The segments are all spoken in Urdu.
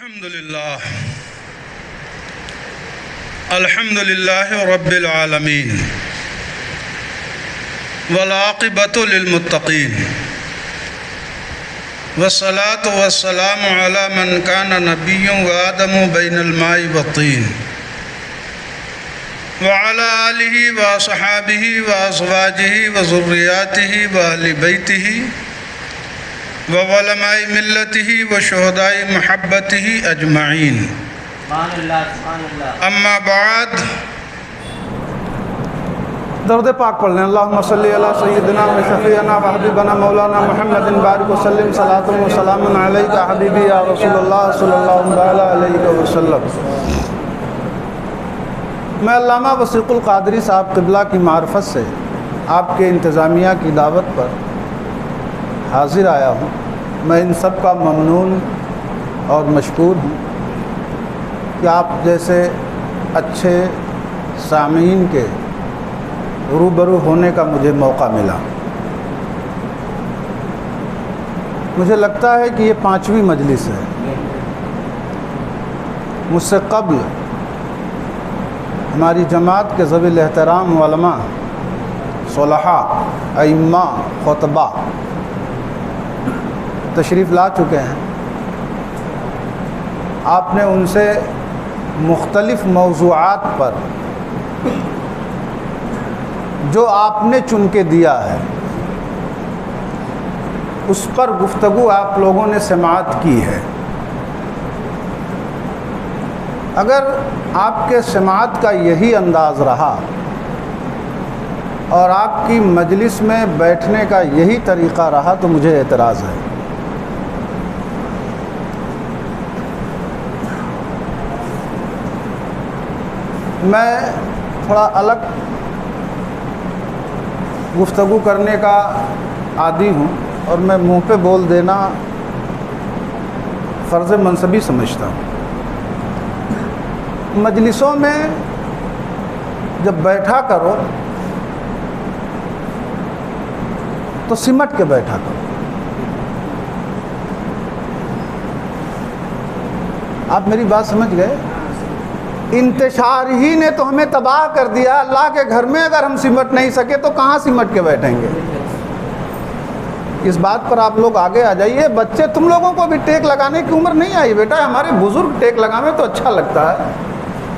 الحمد للہ رب العالمین والعاقبۃ للمتقین والصلاة والسلام علی من کان نبی وآدم بین الماء والطین وعلی آلہ وصحابہ وازواجہ وذریاتہ واہل بیتہ وعلماء ملتہ وشہداء محبتہ اجمعین اما بعد۔ درود پاک پڑھ لیں۔ اللہم صلی علی سیدنا و شفیعنا و حبیبنا مولانا محمد بارک وسلم صلاۃ و سلام علیک حبیبی یا رسول اللہ صلی اللہ علیہ وسلم۔ میں علامہ وثیق القادری صاحب قبلہ کی معرفت سے آپ کے انتظامیہ کی دعوت پر حاضر آیا ہوں۔ میں ان سب کا ممنون اور مشکور ہوں کہ آپ جیسے اچھے سامعین کے روبرو ہونے کا مجھے موقع ملا۔ مجھے لگتا ہے کہ یہ 5ویں مجلس ہے۔ مجھ سے قبل ہماری جماعت کے ذوی الاحترام علماء، صلحاء، ائمہ، خطباء تشریف لا چکے ہیں۔ آپ نے ان سے مختلف موضوعات پر جو آپ نے چن کے دیا ہے اس پر گفتگو آپ لوگوں نے سماعت کی ہے۔ اگر آپ کے سماعت کا یہی انداز رہا اور آپ کی مجلس میں بیٹھنے کا یہی طریقہ رہا تو مجھے اعتراض ہے۔ میں تھوڑا الگ گفتگو کرنے کا عادی ہوں اور میں منہ پہ بول دینا فرض منصبی سمجھتا ہوں۔ مجلسوں میں جب بیٹھا کرو تو سمٹ کے بیٹھا کرو۔ آپ میری بات سمجھ گئے؟ انتشار ہی نے تو ہمیں تباہ کر دیا۔ اللہ کے گھر میں اگر ہم سمٹ نہیں سکے تو کہاں سمٹ کے بیٹھیں گے؟ اس بات پر آپ لوگ آگے آ جائیے۔ بچے تم لوگوں کو بھی ٹیک لگانے کی عمر نہیں آئی بیٹا۔ ہمارے بزرگ ٹیک لگانے تو اچھا لگتا ہے،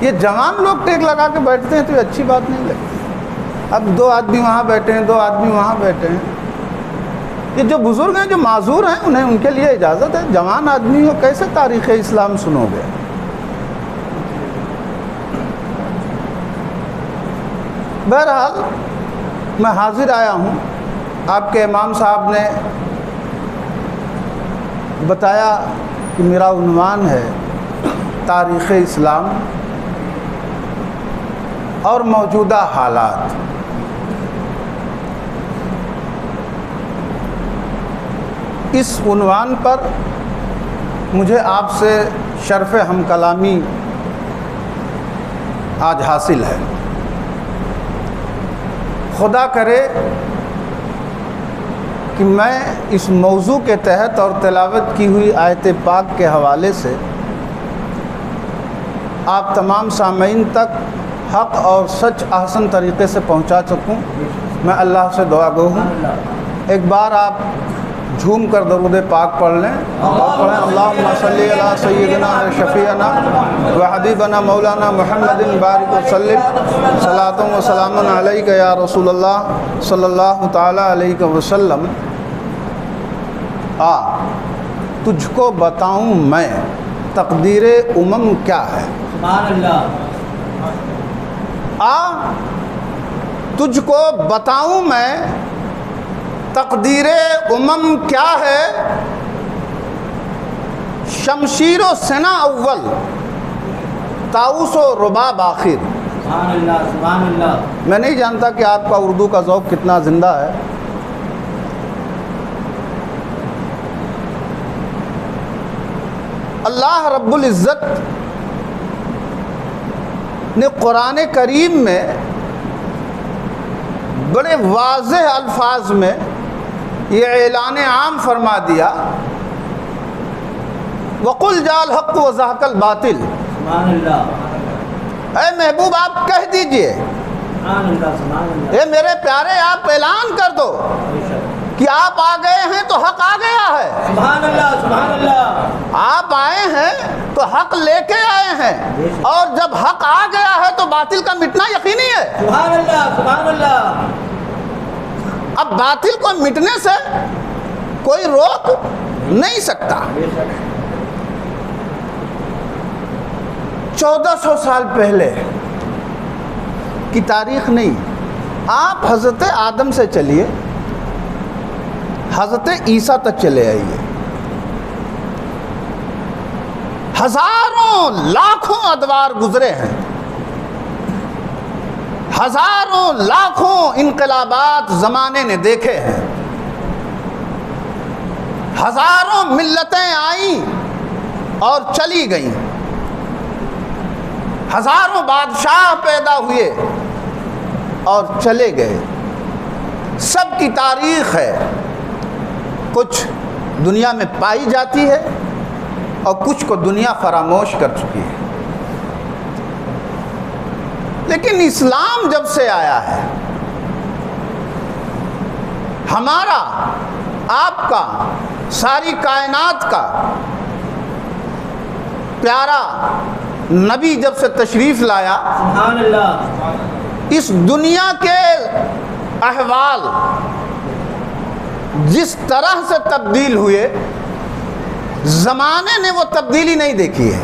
یہ جوان لوگ ٹیک لگا کے بیٹھتے ہیں تو یہ اچھی بات نہیں لگتی۔ اب 2 آدمی وہاں بیٹھے ہیں، 2 آدمی وہاں بیٹھے ہیں۔ یہ جو بزرگ ہیں، جو معذور ہیں، انہیں ان کے لیے اجازت ہے۔ جوان آدمی ہو کیسے تاریخ اسلام سنو گے؟ بہرحال میں حاضر آیا ہوں۔ آپ کے امام صاحب نے بتایا کہ میرا عنوان ہے تاریخ اسلام اور موجودہ حالات۔ اس عنوان پر مجھے آپ سے شرف ہم کلامی آج حاصل ہے۔ خدا کرے کہ میں اس موضوع کے تحت اور تلاوت کی ہوئی آیت پاک کے حوالے سے آپ تمام سامعین تک حق اور سچ احسن طریقے سے پہنچا سکوں۔ میں اللہ سے دعا گو ہوں۔ ایک بار آپ جھوم کر درود پاک پڑھ لیں اور پڑھیں اللہم صلی علی سیدنا و شفیعنا و حبیبنا مولانا محمد بارک وسلم صلاۃ و سلام علیک یا رسول اللہ صلی اللہ تعالی علیہ وسلم۔ تجھ کو بتاؤں میں تقدیر امم کیا ہے۔ سبحان اللہ۔ تجھ کو بتاؤں میں تقدیر امم کیا ہے، شمشیر و سنا اول، طاؤس و رباب آخر۔ سبحان اللہ، سبحان اللہ۔ میں نہیں جانتا کہ آپ کا اردو کا ذوق کتنا زندہ ہے۔ اللہ رب العزت نے قرآن کریم میں بڑے واضح الفاظ میں یہ اعلان عام فرما دیا وَقُلْ جَاءَ الْحَقُّ وَزَهَقَ الْبَاطِلُ. سبحان اللہ. اے محبوب آپ کہہ دیجئے، سبحان اللہ. سبحان اللہ. اے میرے پیارے آپ اعلان کر دو کہ آپ آ گئے ہیں تو حق آ گیا ہے. سبحان اللہ. سبحان اللہ. آپ آئے ہیں تو حق لے کے آئے ہیں، اور جب حق آ گیا ہے تو باطل کا مٹنا یقینی ہے. سبحان اللہ. سبحان اللہ. اب باطل کو مٹنے سے کوئی روک نہیں سکتا. 1400 سال پہلے کی تاریخ نہیں، آپ حضرت آدم سے چلیے حضرت عیسیٰ تک چلے آئیے، ہزاروں لاکھوں ادوار گزرے ہیں، ہزاروں لاکھوں انقلابات زمانے نے دیکھے ہیں، ہزاروں ملتیں آئیں اور چلی گئیں، ہزاروں بادشاہ پیدا ہوئے اور چلے گئے. سب کی تاریخ ہے، کچھ دنیا میں پائی جاتی ہے اور کچھ کو دنیا فراموش کر چکی ہے. لیکن اسلام جب سے آیا ہے، ہمارا آپ کا ساری کائنات کا پیارا نبی جب سے تشریف لایا، سبحان اللہ. اس دنیا کے احوال جس طرح سے تبدیل ہوئے، زمانے نے وہ تبدیلی نہیں دیکھی ہے.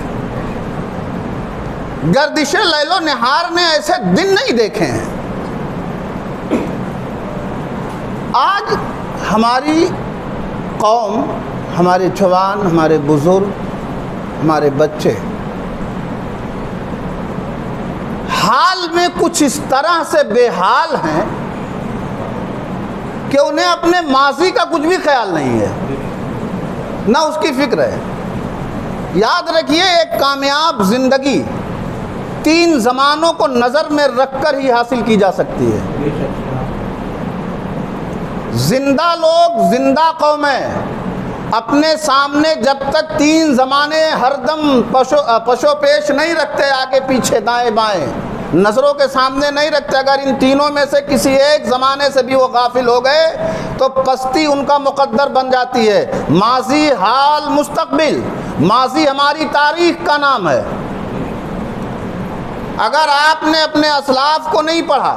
گردش لیل و نہار نے ایسے دن نہیں دیکھے ہیں. آج ہماری قوم، ہمارے جوان، ہمارے بزرگ، ہمارے بچے حال میں کچھ اس طرح سے بے حال ہیں کہ انہیں اپنے ماضی کا کچھ بھی خیال نہیں ہے، نہ اس کی فکر ہے. یاد رکھیے، ایک کامیاب زندگی 3 زمانوں کو نظر میں رکھ کر ہی حاصل کی جا سکتی ہے. زندہ لوگ، زندہ قومیں اپنے سامنے جب تک 3 زمانے ہر دم پشو پیش نہیں رکھتے، آگے پیچھے دائیں بائیں نظروں کے سامنے نہیں رکھتے، اگر ان تینوں میں سے کسی ایک زمانے سے بھی وہ غافل ہو گئے تو پستی ان کا مقدر بن جاتی ہے. ماضی، حال، مستقبل. ماضی ہماری تاریخ کا نام ہے. اگر آپ نے اپنے اسلاف کو نہیں پڑھا،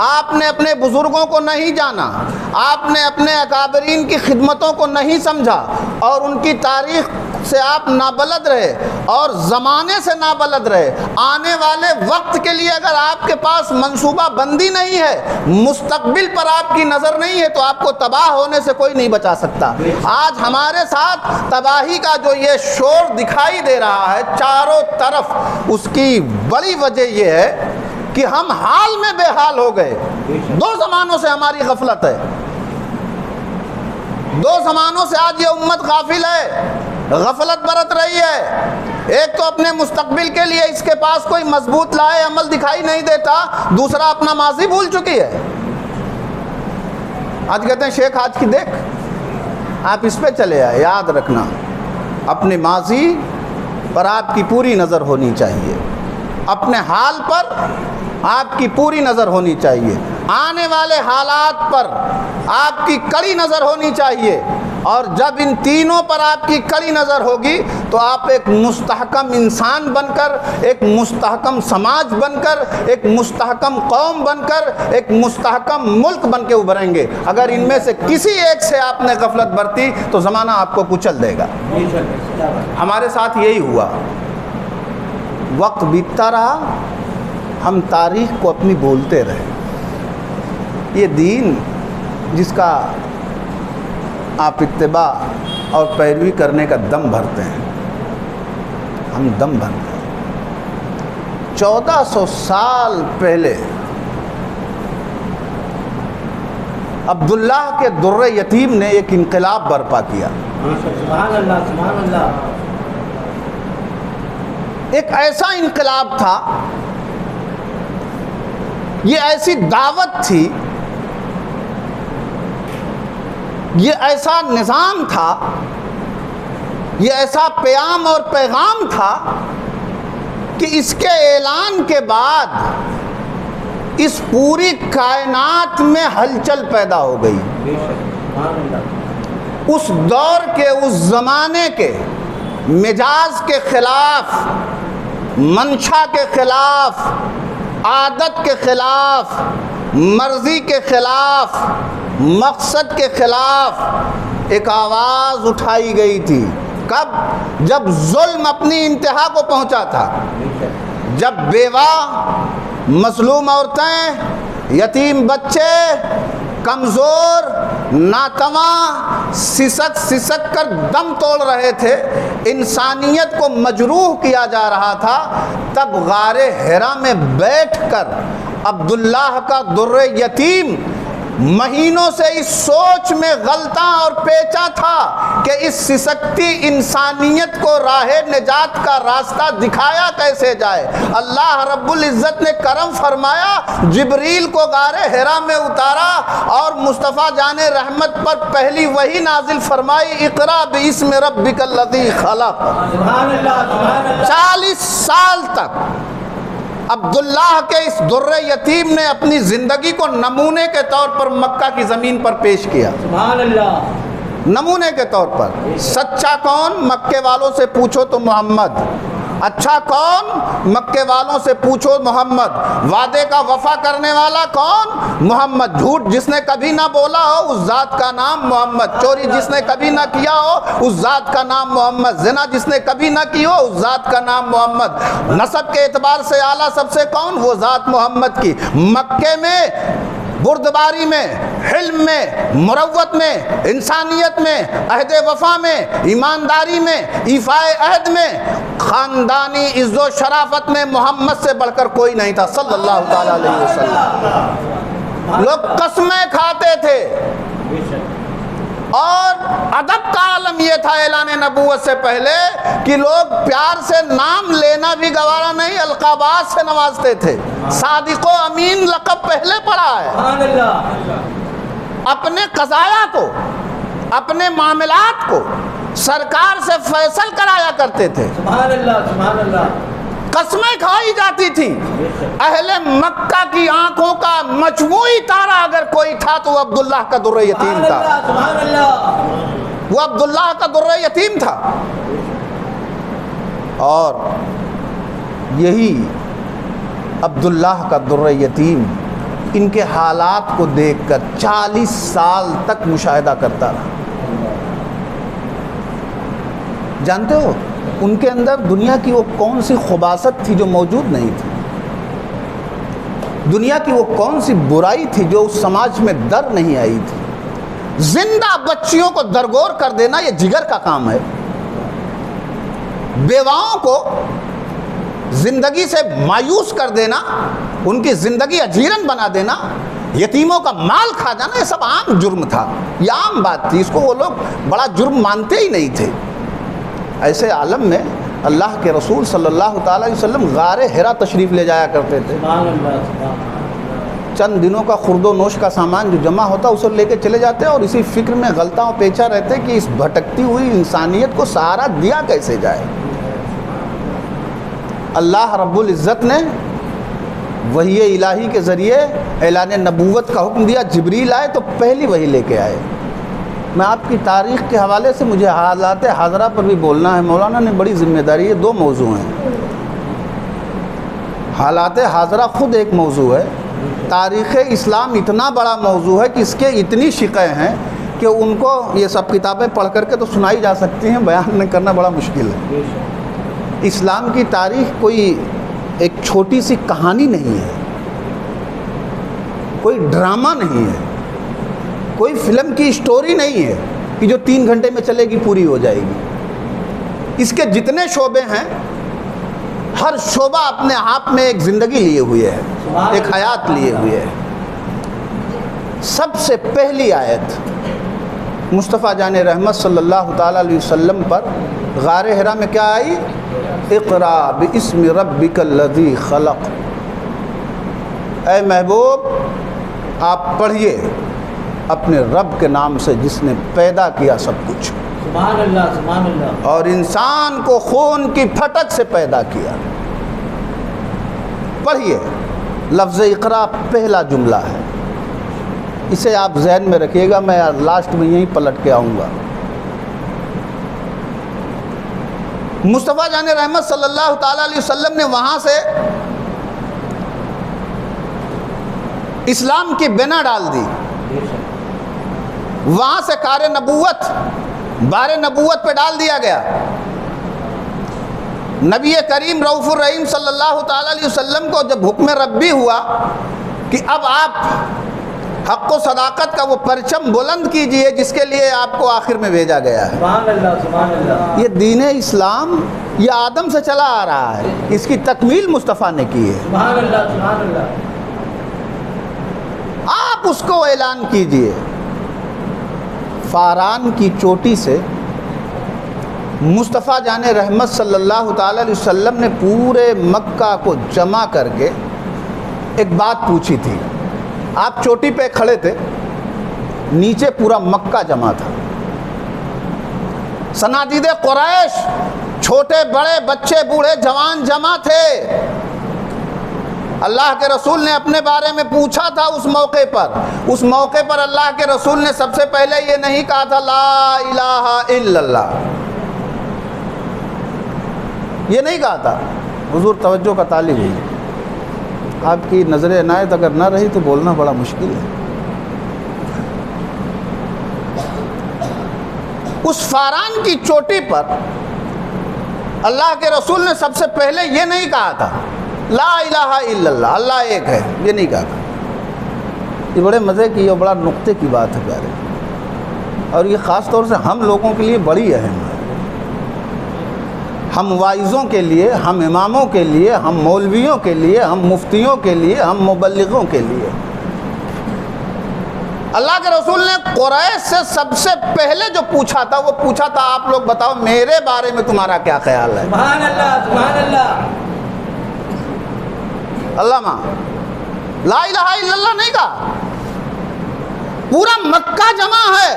آپ نے اپنے بزرگوں کو نہیں جانا، آپ نے اپنے اکابرین کی خدمتوں کو نہیں سمجھا اور ان کی تاریخ سے آپ نابلد رہے اور زمانے سے نابلد رہے، آنے والے وقت کے لیے اگر آپ کے پاس منصوبہ بندی نہیں ہے، مستقبل پر آپ کی نظر نہیں ہے، تو آپ کو تباہ ہونے سے کوئی نہیں بچا سکتا. آج ہمارے ساتھ تباہی کا جو یہ شور دکھائی دے رہا ہے چاروں طرف، اس کی بڑی وجہ یہ ہے کہ ہم حال میں بے حال ہو گئے. 2 زمانوں سے ہماری غفلت ہے، 2 زمانوں سے آج یہ امت غافل ہے، غفلت برت رہی ہے. ایک تو اپنے مستقبل کے لیے اس کے پاس کوئی مضبوط لائے عمل دکھائی نہیں دیتا، دوسرا اپنا ماضی بھول چکی ہے. آج کہتے ہیں شیخ آج کی دیکھ، آپ اس پہ چلے آئے. یاد رکھنا، اپنے ماضی پر آپ کی پوری نظر ہونی چاہیے، اپنے حال پر آپ کی پوری نظر ہونی چاہیے، آنے والے حالات پر آپ کی کڑی نظر ہونی چاہیے. اور جب ان تینوں پر آپ کی کڑی نظر ہوگی تو آپ ایک مستحکم انسان بن کر، ایک مستحکم سماج بن کر، ایک مستحکم قوم بن کر، ایک مستحکم ملک بن کے ابھریں گے. اگر ان میں سے کسی ایک سے آپ نے غفلت برتی تو زمانہ آپ کو کچل دے گا. ہمارے ساتھ یہی ہوا. وقت بیتتا رہا، ہم تاریخ کو اپنی بولتے رہے. یہ دین جس کا آپ اتباع اور پیروی کرنے کا دم بھرتے ہیں، ہم دم بھرتے ہیں. 1400 سال پہلے عبداللہ کے در یتیم نے ایک انقلاب برپا کیا. سبحان اللہ. سبحان اللہ. ایک ایسا انقلاب تھا، یہ ایسی دعوت تھی، یہ ایسا نظام تھا یہ ایسا پیام اور پیغام تھا کہ اس کے اعلان کے بعد اس پوری کائنات میں ہلچل پیدا ہو گئی. اس دور کے، اس زمانے کے مزاج کے خلاف، منشا کے خلاف، عادت کے خلاف، مرضی کے خلاف، مقصد کے خلاف ایک آواز اٹھائی گئی تھی. کب؟ جب ظلم اپنی انتہا کو پہنچا تھا، جب بیوہ، مظلوم عورتیں، یتیم بچے، کمزور، ناتواں سسک سسک کر دم توڑ رہے تھے، انسانیت کو مجروح کیا جا رہا تھا، تب غار حرا میں بیٹھ کر عبداللہ کا در یتیم مہینوں سے اس سوچ میں غلطاں اور پیچا تھا کہ اس سسکتی انسانیت کو راہ نجات کا راستہ دکھایا کیسے جائے. اللہ رب العزت نے کرم فرمایا، جبریل کو غار حرا میں اتارا اور مصطفیٰ جان رحمت پر پہلی وحی نازل فرمائی، اقرا باسم ربک الذی خلق. 40 سال تک عبداللہ کے اس در یتیم نے اپنی زندگی کو نمونے کے طور پر مکہ کی زمین پر پیش کیا. سبحان اللہ. نمونے کے طور پر. سچا کون؟ مکے والوں سے پوچھو تو محمد. اچھا کون؟ مکے والوں سے پوچھو محمد. وعدے کا وفا کرنے والا کون؟ محمد. جھوٹ جس نے کبھی نہ بولا ہو اس ذات کا نام محمد. چوری جس نے کبھی نہ کیا ہو اس ذات کا نام محمد. زنا جس نے کبھی نہ کی ہو اس ذات کا نام محمد. نسب کے اعتبار سے اعلیٰ سب سے کون؟ وہ ذات محمد کی. مکے میں بردباری میں، حلم میں، مروت میں، انسانیت میں، عہد وفا میں، ایمانداری میں، ایفائے عہد میں، خاندانی عز و شرافت میں محمد سے بڑھ کر کوئی نہیں تھا صلی اللہ تعالیٰ علیہ وسلم. لوگ قسمیں کھاتے تھے اور ادب کا عالم یہ تھا اعلان نبوت سے پہلے کہ لوگ پیار سے نام لینا بھی گوارا نہیں، القابات سے نوازتے تھے. صادق و امین لقب پہلے پڑا ہے. سبحان اللہ. اپنے قضایا کو، اپنے معاملات کو سرکار سے فیصل کرایا کرتے تھے. سبحان اللہ. سبحان اللہ. قسمیں کھائی جاتی تھیں. اہل مکہ کی آنکھوں کا مجموعی تارا اگر کوئی تھا تو وہ عبداللہ کا در یتیم تھا. سبحان اللہ. وہ عبداللہ کا در یتیم تھا. اور یہی عبداللہ کا در یتیم ان کے حالات کو دیکھ کر 40 سال تک مشاہدہ کرتا رہا. جانتے ہو ان کے اندر دنیا کی وہ کون سی خباثت تھی جو موجود نہیں تھی؟ دنیا کی وہ کون سی برائی تھی جو اس سماج میں در نہیں آئی تھی؟ زندہ بچیوں کو درگور کر دینا یہ جگر کا کام ہے. بیواؤں کو زندگی سے مایوس کر دینا، ان کی زندگی اجیرن بنا دینا، یتیموں کا مال کھا جانا، یہ سب عام جرم تھا. یہ عام بات تھی، اس کو وہ لوگ بڑا جرم مانتے ہی نہیں تھے. ایسے عالم میں اللہ کے رسول صلی اللہ تعالیٰ علیہ وسلم غار حرا تشریف لے جایا کرتے تھے. چند دنوں کا خرد و نوش کا سامان جو جمع ہوتا اسے لے کے چلے جاتے اور اسی فکر میں غلطاں و پیچا رہتے کہ اس بھٹکتی ہوئی انسانیت کو سہارا دیا کیسے جائے. اللہ رب العزت نے وحی الہی کے ذریعے اعلان نبوت کا حکم دیا. جبریل آئے تو پہلی وحی لے کے آئے. میں آپ کی تاریخ کے حوالے سے مجھے حالات حاضرہ پر بھی بولنا ہے. مولانا نے بڑی ذمہ داری ہے. 2 موضوع ہیں. حالات حاضرہ خود ایک موضوع ہے. تاریخ اسلام اتنا بڑا موضوع ہے کہ اس کے اتنی شقیں ہیں کہ ان کو یہ سب کتابیں پڑھ کر کے تو سنائی جا سکتی ہیں، بیان میں کرنا بڑا مشکل ہے. اسلام کی تاریخ کوئی ایک چھوٹی سی کہانی نہیں ہے، کوئی ڈرامہ نہیں ہے، کوئی فلم کی اسٹوری نہیں ہے کہ جو 3 گھنٹے میں چلے گی پوری ہو جائے گی. اس کے جتنے شعبے ہیں ہر شعبہ اپنے آپ میں ایک زندگی لیے ہوئے ہے، ایک حیات لیے ہوئے ہے. سب سے پہلی آیت مصطفیٰ جان رحمت صلی اللہ تعالیٰ علیہ وسلم پر غار حرا میں کیا آئی؟ اقرا باسم ربک الذی خلق. اے محبوب آپ پڑھیے اپنے رب کے نام سے جس نے پیدا کیا سب کچھ. سبحان اللہ سبحان اللہ. اور انسان کو خون کی پھٹک سے پیدا کیا. پڑھیے لفظ اقرا پہلا جملہ ہے، اسے آپ ذہن میں رکھیے گا، میں لاسٹ میں یہیں پلٹ کے آؤں گا. مصطفیٰ جان رحمت صلی اللہ تعالیٰ علیہ وسلم نے وہاں سے اسلام کی بنا ڈال دی، وہاں سے کار نبوت بار نبوت پہ ڈال دیا گیا. نبی کریم رؤوف الرحیم صلی اللہ تعالیٰ علیہ وسلم کو جب حکم ربی ہوا کہ اب آپ حق و صداقت کا وہ پرچم بلند کیجئے جس کے لیے آپ کو آخر میں بھیجا گیا ہے. سبحان اللہ سبحان اللہ. یہ دین اسلام یہ آدم سے چلا آ رہا ہے، اس کی تکمیل مصطفیٰ نے کی ہے. سبحان اللہ سبحان اللہ. آپ اس کو اعلان کیجئے. فاران کی چوٹی سے مصطفیٰ جان رحمت صلی اللہ تعالیٰ علیہ وسلم نے پورے مکہ کو جمع کر کے ایک بات پوچھی تھی. آپ چوٹی پہ کھڑے تھے، نیچے پورا مکہ جمع تھا، صنادید قریش چھوٹے بڑے بچے بوڑھے جوان جمع تھے. اللہ کے رسول نے اپنے بارے میں پوچھا تھا اس موقع پر. اس موقع پر اللہ کے رسول نے سب سے پہلے یہ نہیں کہا تھا لا الہ الا اللہ، یہ نہیں کہا تھا. حضور توجہ کا طالب ہے، آپ کی نظر عنایت اگر نہ رہی تو بولنا بڑا مشکل ہے. اس فاران کی چوٹی پر اللہ کے رسول نے سب سے پہلے یہ نہیں کہا تھا لا الہ الا اللہ، اللہ ایک ہے، یہ نہیں کہا تھا. یہ بڑے مزے کی اور بڑا نقطے کی بات ہے پیارے، اور یہ خاص طور سے ہم لوگوں کے لیے بڑی اہم ہے. ہم واعظوں کے لیے، ہم اماموں کے لیے، ہم مولویوں کے لیے، ہم مفتیوں کے لیے، ہم مبلغوں کے لیے. اللہ کے رسول نے قریش سے سب سے پہلے جو پوچھا تھا وہ پوچھا تھا آپ لوگ بتاؤ میرے بارے میں تمہارا کیا خیال ہے. سبحان اللہ سبحان اللہ. علامہ لا الہ الا اللہ نہیں کہا، پورا مکہ جمع ہے.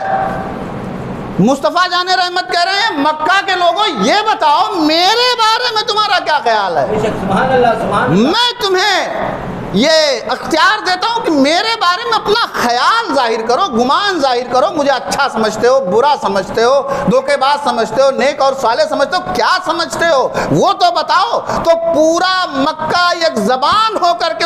مصطفیٰ جان رحمت کہہ رہے ہیں مکہ کے لوگوں یہ بتاؤ میرے بارے میں تمہارا کیا خیال ہے. سبحان اللہ سبحان اللہ. میں تمہیں یہ اختیار دیتا ہوں کہ میرے بارے میں اپنا خیال ظاہر کرو، گمان ظاہر کرو. مجھے اچھا سمجھتے ہو، برا سمجھتے ہو، دھوکے باز سمجھتے ہو، نیک اور صالح سمجھتے ہو، کیا سمجھتے ہو وہ تو بتاؤ. تو پورا مکہ ایک زبان ہو کر کے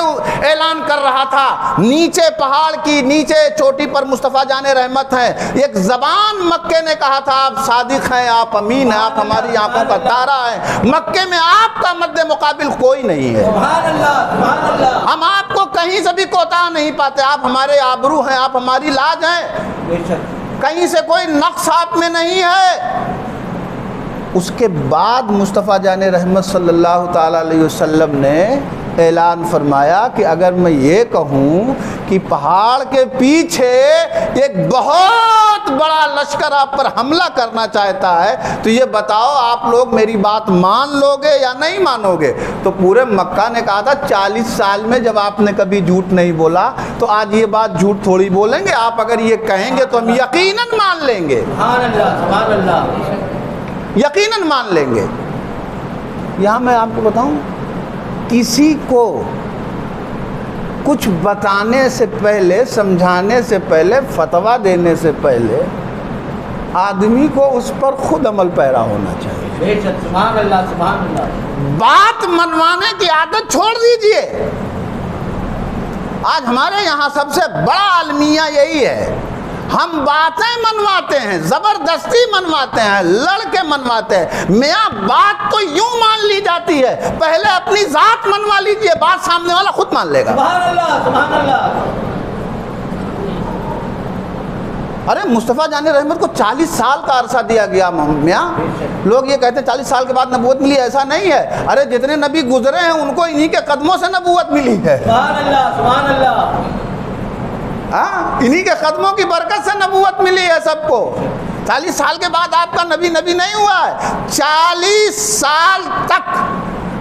اعلان کر رہا تھا. نیچے پہاڑ کی نیچے چوٹی پر مصطفیٰ جان رحمت ہیں، ایک زبان مکے نے کہا تھا آپ صادق ہیں، آپ امین ہیں، آپ ہماری آنکھوں کا تارا ہیں. مکے میں آپ کا مد مقابل کوئی نہیں ہے. سبحان اللہ سبحان اللہ. ہم آپ کو کہیں سے بھی کوتا نہیں پاتے. آپ ہمارے آبرو ہیں، آپ ہماری لاج ہیں، بے شک کہیں سے کوئی نقص آپ میں نہیں ہے. اس کے بعد مصطفیٰ جان رحمت صلی اللہ تعالیٰ علیہ وسلم نے اعلان فرمایا کہ اگر میں یہ کہوں کہ پہاڑ کے پیچھے ایک بہت بڑا لشکر آپ پر حملہ کرنا چاہتا ہے تو یہ بتاؤ آپ لوگ میری بات مان لو گے یا نہیں مانو گے. تو پورے مکہ نے کہا تھا 40 سال میں جب آپ نے کبھی جھوٹ نہیں بولا تو آج یہ بات جھوٹ تھوڑی بولیں گے. آپ اگر یہ کہیں گے تو ہم یقیناً مان لیں گے، سبحان اللہ سبحان اللہ. یقیناً مان لیں گے. یہاں میں آپ کو بتاؤں، کسی کو کچھ بتانے سے پہلے، سمجھانے سے پہلے، فتویٰ دینے سے پہلے آدمی کو اس پر خود عمل پیرا ہونا چاہیے. بے شک سبحان اللہ سبحان اللہ. بات منوانے کی عادت چھوڑ دیجئے. آج ہمارے یہاں سب سے بڑا المیہ یہی ہے، ہم باتیں منواتے ہیں، زبردستی منواتے ہیں، لڑ کے منواتے ہیں. میاں بات تو یوں مان لی جاتی ہے، پہلے اپنی ذات منوا لیجئے، بات سامنے والا خود مان لے گا. سبحان اللہ سبحان اللہ. ارے مصطفیٰ جان رحمت کو 40 سال کا عرصہ دیا گیا. میاں لوگ یہ کہتے ہیں 40 سال کے بعد نبوت ملی، ایسا نہیں ہے. ارے جتنے نبی گزرے ہیں ان کو انہی کے قدموں سے نبوت ملی ہے. سبحان اللہ سبحان اللہ. ہاں، انہی کے قدموں کی برکت سے نبوت ملی ہے سب کو. 40 سال کے بعد آپ کا نبی نہیں ہوا ہے. 40 سال تک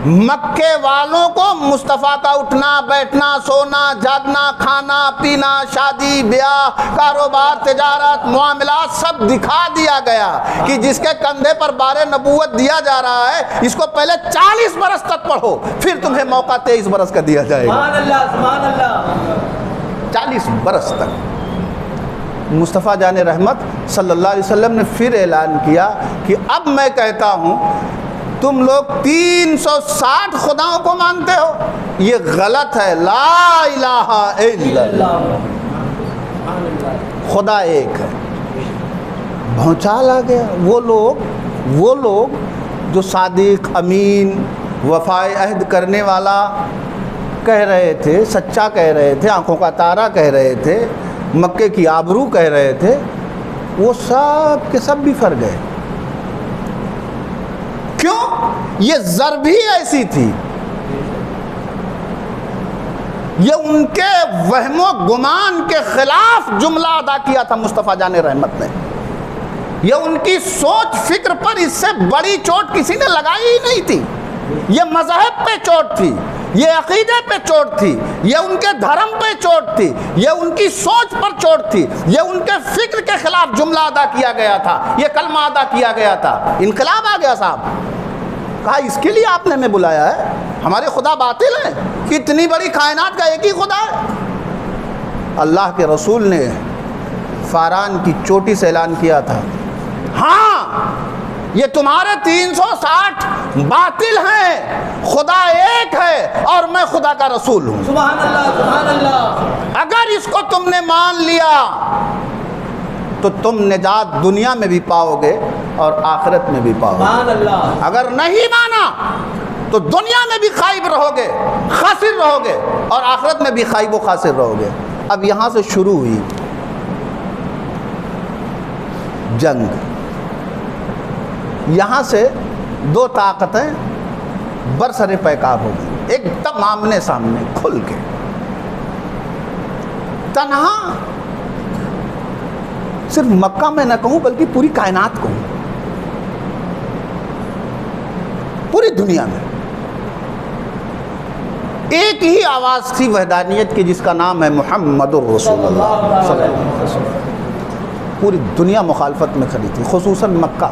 مکے والوں کو مصطفیٰ کا اٹھنا بیٹھنا سونا جاگنا کھانا پینا شادی بیاہ کاروبار تجارت معاملات سب دکھا دیا گیا کہ جس کے کندھے پر بار نبوت دیا جا رہا ہے اس کو پہلے 40 برس تک پڑھو پھر تمہیں موقع 23 برس کا دیا جائے گا. سبحان اللہ سبحان اللہ. 40 برس تک. مصطفیٰ جان رحمت صلی اللہ علیہ وسلم نے پھر اعلان کیا کہ اب میں کہتا ہوں تم لوگ 360 خداؤں کو مانتے ہو, یہ غلط ہے. لا الہ الا اللہ, خدا ایک ہے. بھونچال آ گیا. وہ لوگ جو صادق امین وفائے عہد کرنے والا کہہ رہے تھے, سچا کہہ رہے تھے, آنکھوں کا تارا کہہ رہے تھے, مکے کی آبرو کہہ رہے تھے, وہ سب کے سب بفر گئے. کیوں؟ یہ ضرب ہی ایسی تھی. یہ ان کے وہم و گمان کے خلاف جملہ ادا کیا تھا مصطفیٰ جان رحمت نے. یہ ان کی سوچ فکر پر اس سے بڑی چوٹ کسی نے لگائی ہی نہیں تھی. یہ مذہب پہ چوٹ تھی, یہ عقیدے پہ چوٹ تھی, یہ ان کے دھرم پہ چوٹ تھی, یہ ان کی سوچ پر چوٹ تھی, یہ ان کے فکر کے خلاف جملہ ادا کیا گیا تھا, یہ کلمہ ادا کیا گیا تھا. انقلاب آ گیا صاحب. کہا اس کے لیے آپ نے ہمیں بلایا ہے؟ ہمارے خدا باطل ہیں؟ اتنی بڑی کائنات کا ایک ہی خدا ہے. اللہ کے رسول نے فاران کی چوٹی سے اعلان کیا تھا, ہاں یہ تمہارے 360 باطل ہیں, خدا ایک ہے اور میں خدا کا رسول ہوں. سبحان اللہ سبحان اللہ. اگر اس کو تم نے مان لیا تو تم نجات دنیا میں بھی پاؤ گے اور آخرت میں بھی پاؤ گے. سبحان اللہ. اگر نہیں مانا تو دنیا میں بھی خائب رہو گے, خاسر رہو گے, اور آخرت میں بھی خائب و خاسر رہو گے. اب یہاں سے شروع ہوئی جنگ. یہاں سے دو طاقتیں برسر پیکار ہو گئی, ایک دم آمنے سامنے کھل کے. تنہا صرف مکہ میں نہ کہوں بلکہ پوری کائنات کہوں, پوری دنیا میں ایک ہی آواز تھی وحدانیت کی جس کا نام ہے محمد الرسول اللہ صلی اللہ علیہ وسلم. پوری دنیا مخالفت میں کھڑی تھی, خصوصاً مکہ.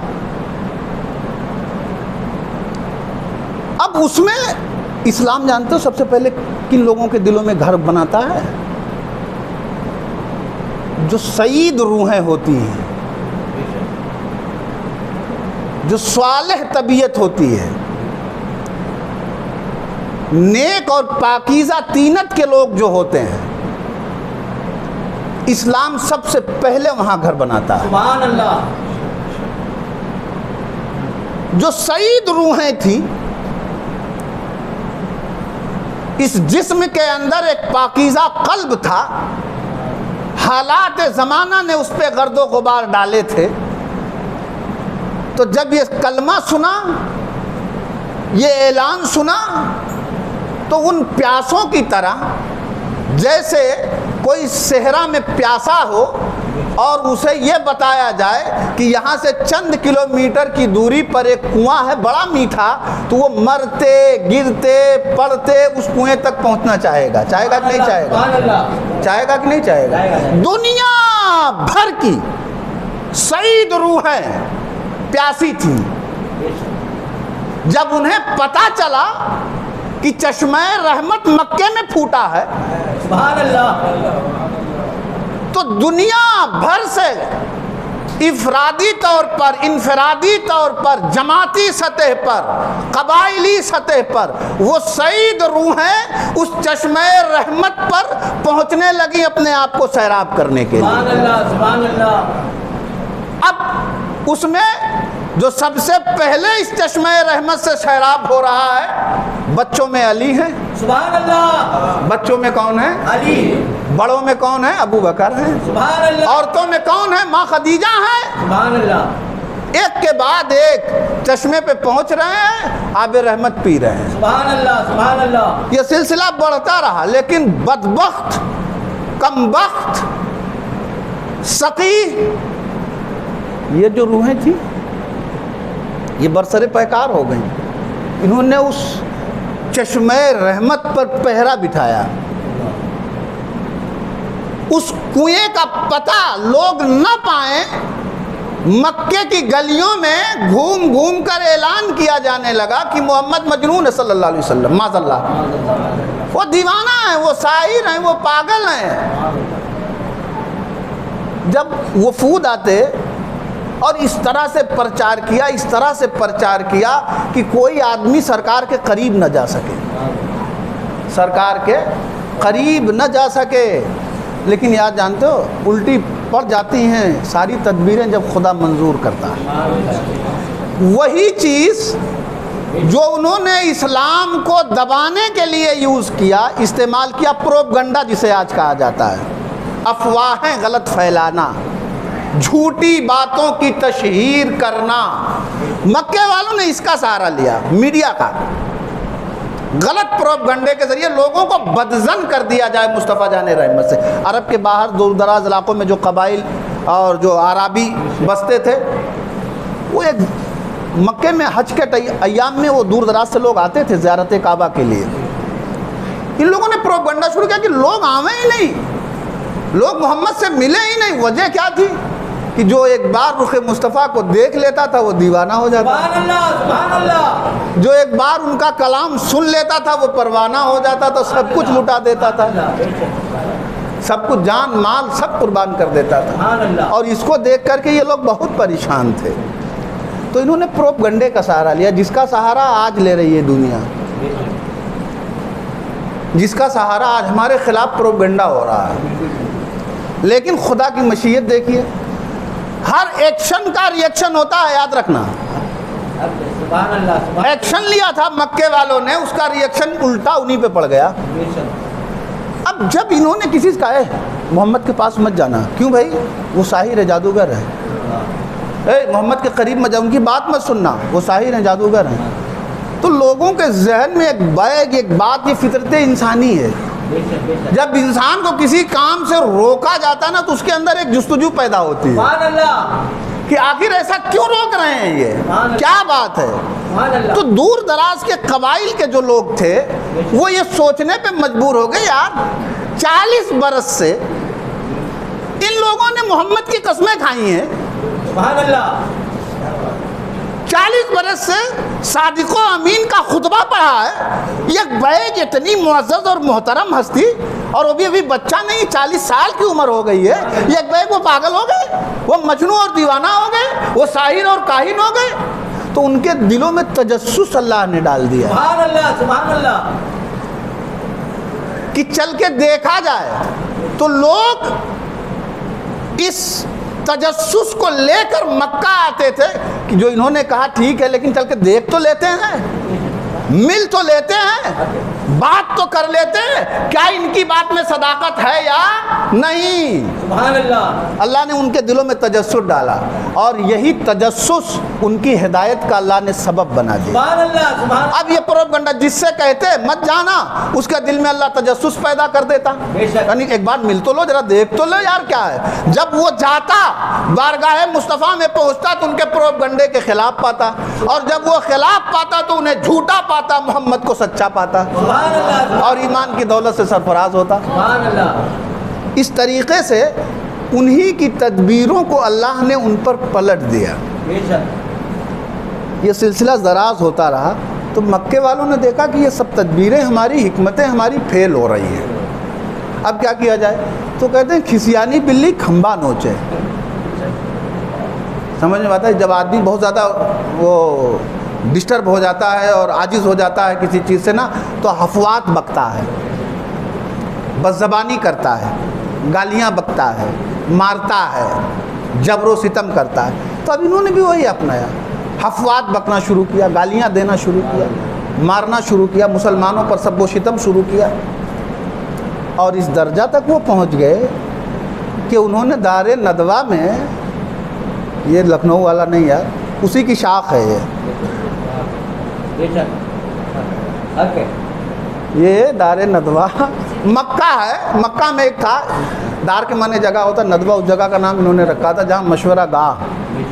اب اس میں اسلام جانتے ہو سب سے پہلے کن لوگوں کے دلوں میں گھر بناتا ہے؟ جو سعید روحیں ہوتی ہیں, جو صالح طبیعت ہوتی ہے, نیک اور پاکیزہ طینت کے لوگ جو ہوتے ہیں, اسلام سب سے پہلے وہاں گھر بناتا ہے. سبحان اللہ. جو سعید روحیں تھیں, اس جسم کے اندر ایک پاکیزہ قلب تھا, حالات زمانہ نے اس پہ گرد و غبار ڈالے تھے. تو جب یہ کلمہ سنا, یہ اعلان سنا, تو ان پیاسوں کی طرح جیسے کوئی صحرا میں پیاسا ہو اور اسے یہ بتایا جائے کہ یہاں سے چند کلومیٹر کی دوری پر ایک کنواں ہے بڑا میٹھا, تو وہ مرتے گرتے پڑتے اس کنویں تک پہنچنا چاہے گا. چاہے گا کہ نہیں چاہے گا؟ سبحان اللہ. چاہے گا کہ نہیں چاہے گا؟ دنیا بھر کی سعید روحیں پیاسی تھیں. جب انہیں پتا چلا کہ چشمہ رحمت مکے میں پھوٹا ہے, سبحان اللہ. تو دنیا بھر سے افرادی طور پر, انفرادی طور پر, جماعتی سطح پر, قبائلی سطح پر وہ سعید روحیں اس چشمہ رحمت پر پہنچنے لگی اپنے آپ کو سیراب کرنے کے لیے. سبحان اللہ سبحان اللہ. اب اس میں جو سب سے پہلے اس چشمہ رحمت سے سیراب ہو رہا ہے, بچوں میں علی ہیں. سبحان اللہ. بچوں میں کون ہے؟ علی. بڑوں میں کون ہے؟ ابو بکر ہیں. سبحان اللہ. عورتوں میں کون ہے؟ ماں خدیجہ ہیں. سبحان اللہ. ایک کے بعد ایک چشمے پہ پہنچ رہے ہیں, آب رحمت پی رہے ہیں. سبحان اللہ سبحان اللہ. یہ سلسلہ بڑھتا رہا, لیکن بدبخت, کمبخت, سقی, یہ جو روحیں تھیں یہ برسر پیکار ہو گئیں. انہوں نے اس چشمے رحمت پر پہرا بٹھایا. اس کنویں کا پتہ لوگ نہ پائیں، مکے کی گلیوں میں گھوم گھوم کر اعلان کیا جانے لگا کہ محمد مجنون ہے صلی اللہ علیہ وسلم. معاذ اللہ، وہ دیوانہ ہیں، وہ ساحر ہیں، وہ پاگل ہیں. جب وفود آتے اور اس طرح سے پرچار کیا، اس طرح سے پرچار کیا کہ کوئی آدمی سرکار کے قریب نہ جا سکے، سرکار کے قریب نہ جا سکے. لیکن یاد جانتے ہو الٹی پڑ جاتی ہیں ساری تدبیریں جب خدا منظور کرتا ہے. وہی چیز جو انہوں نے اسلام کو دبانے کے لیے یوز کیا، استعمال کیا، پروپگنڈا جسے آج کہا جاتا ہے، افواہیں غلط پھیلانا، جھوٹی باتوں کی تشہیر کرنا. مکے والوں نے اس کا سہارا لیا، میڈیا کا. غلط پروپگنڈے کے ذریعے لوگوں کو بدظن کر دیا جائے مصطفیٰ جان رحمت سے. عرب کے باہر دور دراز علاقوں میں جو قبائل اور جو عربی بستے تھے، وہ ایک مکے میں حج کے ایام میں وہ دور دراز سے لوگ آتے تھے زیارت کعبہ کے لیے. ان لوگوں نے پروپگنڈا شروع کیا کہ لوگ آویں ہی نہیں، لوگ محمد سے ملے ہی نہیں. وجہ کیا تھی کہ جو ایک بار رخ مصطفیٰ کو دیکھ لیتا تھا وہ دیوانہ ہو جاتا. سبحان اللہ، سبحان اللہ. جو ایک بار ان کا کلام سن لیتا تھا وہ پروانہ ہو جاتا تھا، سب کچھ لٹا دیتا تھا، سب کچھ، جان مال سب قربان کر دیتا تھا. سبحان اللہ. اور اس کو دیکھ کر کے یہ لوگ بہت پریشان تھے. تو انہوں نے پروپگنڈے کا سہارا لیا، جس کا سہارا آج لے رہی ہے دنیا، جس کا سہارا آج ہمارے خلاف پروپگنڈا ہو رہا ہے. لیکن خدا کی مشیت دیکھیے، ہر ایکشن کا ریئیکشن ہوتا ہے، یاد رکھنا. سبحان اللہ. ایکشن لیا تھا مکے والوں نے، اس کا ریئیکشن الٹا انہی پہ پڑ گیا. اب جب انہوں نے کسی سے کہا ہے محمد کے پاس مت جانا، کیوں بھائی؟ وہ ساحر ہے، جادوگر ہے. اے محمد کے قریب مت جاؤ، ان کی بات مت سننا، وہ ساحر ہیں، جادوگر ہیں. تو لوگوں کے ذہن میں ایک بات، یہ فطرت انسانی ہے. جب انسان کو کسی کام سے روکا جاتا ہے نا تو اس کے اندر ایک جستجو پیدا ہوتی ہے سبحان اللہ. کہ آخر ایسا کیوں روک رہے ہیں، یہ کیا بات ہے. سبحان اللہ. تو دور دراز کے قبائل کے جو لوگ تھے وہ یہ سوچنے پہ مجبور ہو گئے، یار 40 برس سے ان لوگوں نے محمد کی قسمیں کھائی ہیں، سبحان اللہ. 40 برس سے صادق و امین کا خطبہ پڑھا ہے. یہ بیگ اتنی معزز اور محترم ہستی، اور وہ بھی ابھی بچہ نہیں، 40 سال کی عمر ہو گئی ہے. یہ بیگ وہ پاگل ہو گئے، وہ مجنون اور دیوانہ ہو گئے، وہ ساحر اور کاہن ہو گئے. تو ان کے دلوں میں تجسس اللہ نے ڈال دیا سبحان اللہ. سبحان اللہ. کہ چل کے دیکھا جائے. تو لوگ اس تجسس کو لے کر مکہ آتے تھے کہ جو انہوں نے کہا ٹھیک ہے، لیکن چل کے دیکھ تو لیتے ہیں، مل تو لیتے ہیں، بات تو کر لیتے ہیں، کیا ان کی بات میں صداقت ہے یا نہیں. سبحان اللہ. اللہ نے ان کے دلوں میں تجسس ڈالا، اور یہی تجسس ان کی ہدایت کا اللہ نے سبب بنا دیا. سبحان اللہ. سبحان. اب یہ پروپگنڈا جس سے کہتے مت جانا، اس کے دل میں اللہ تجسس پیدا کر دیتا. بے شک. یعنی ایک بار مل تو لو، ذرا دیکھ تو لو یار کیا ہے. جب وہ جاتا بارگاہ مصطفیٰ میں پہنچتا تو ان کے پروپگنڈے کے خلاف پاتا، اور جب وہ خلاف پاتا تو انہیں جھوٹا پاتا، محمد کو سچا پاتا، سبحان اللہ. اور ایمان کی دولت سے سرفراز ہوتا. سبحان اللہ. اس طریقے سے انہی کی تدبیروں کو اللہ نے ان پر پلٹ دیا. بے شک. یہ سلسلہ دراز ہوتا رہا. تو مکے والوں نے دیکھا کہ یہ سب تدبیریں ہماری، حکمتیں ہماری فیل ہو رہی ہیں، اب کیا کیا جائے. تو کہتے ہیں کھسیانی بلی کھمبا نوچے. سمجھ میں آتا ہے جب آدمی بہت زیادہ وہ ڈسٹرب ہو جاتا ہے اور عاجز ہو جاتا ہے کسی چیز سے نا، تو افوات بکتا ہے، بد زبانی کرتا ہے، گالیاں بکتا ہے، مارتا ہے، جبر و ستم کرتا ہے. تو اب انہوں نے بھی وہی اپنایا، افوات بکنا شروع کیا، گالیاں دینا شروع کیا، مارنا شروع کیا، مسلمانوں پر سب و ستم شروع کیا. اور اس درجہ تک وہ پہنچ گئے کہ انہوں نے دار ندوہ میں، یہ لکھنؤ والا نہیں یار، اسی کی شاخ ہے بے شک. اوکے. یہ دار ندوہ مکہ ہے. مکہ میں ایک تھا، دار کے معنی جگہ ہوتا، ندوہ اس جگہ کا نام انہوں نے رکھا تھا جہاں مشورہ گاہ،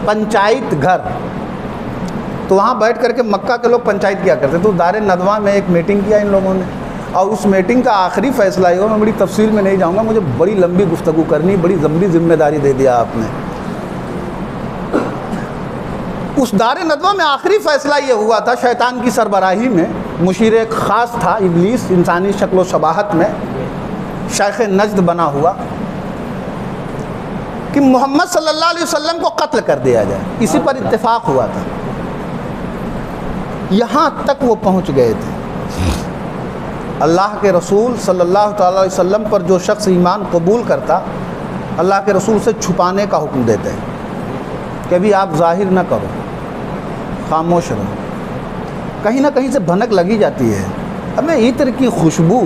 پنچایت گھر. تو وہاں بیٹھ کر کے مکہ کے لوگ پنچایت کیا کرتے. تو دار ندوہ میں ایک میٹنگ کیا ان لوگوں نے, اور اس میٹنگ کا آخری فیصلہ یہ ہوا, میں بڑی تفصیل میں نہیں جاؤں گا, مجھے بڑی لمبی گفتگو کرنی, بڑی لمبی ذمہ داری دے دیا آپ نے. اس دار ندوہ میں آخری فیصلہ یہ ہوا تھا, شیطان کی سربراہی میں مشیر ایک خاص تھا, ابلیس انسانی شکل و شباہت میں, شیخ نجد بنا ہوا, کہ محمد صلی اللہ علیہ وسلم کو قتل کر دیا جائے. اسی پر اتفاق ہوا تھا. یہاں تک وہ پہنچ گئے تھے. اللہ کے رسول صلی اللہ تعالی علیہ وسلم پر جو شخص ایمان قبول کرتا, اللہ کے رسول سے چھپانے کا حکم دیتے ہیں کہ ابھی آپ ظاہر نہ کرو, خاموش رہو. کہیں نہ کہیں سے بھنک لگی جاتی ہے, ہمیں عطر کی خوشبو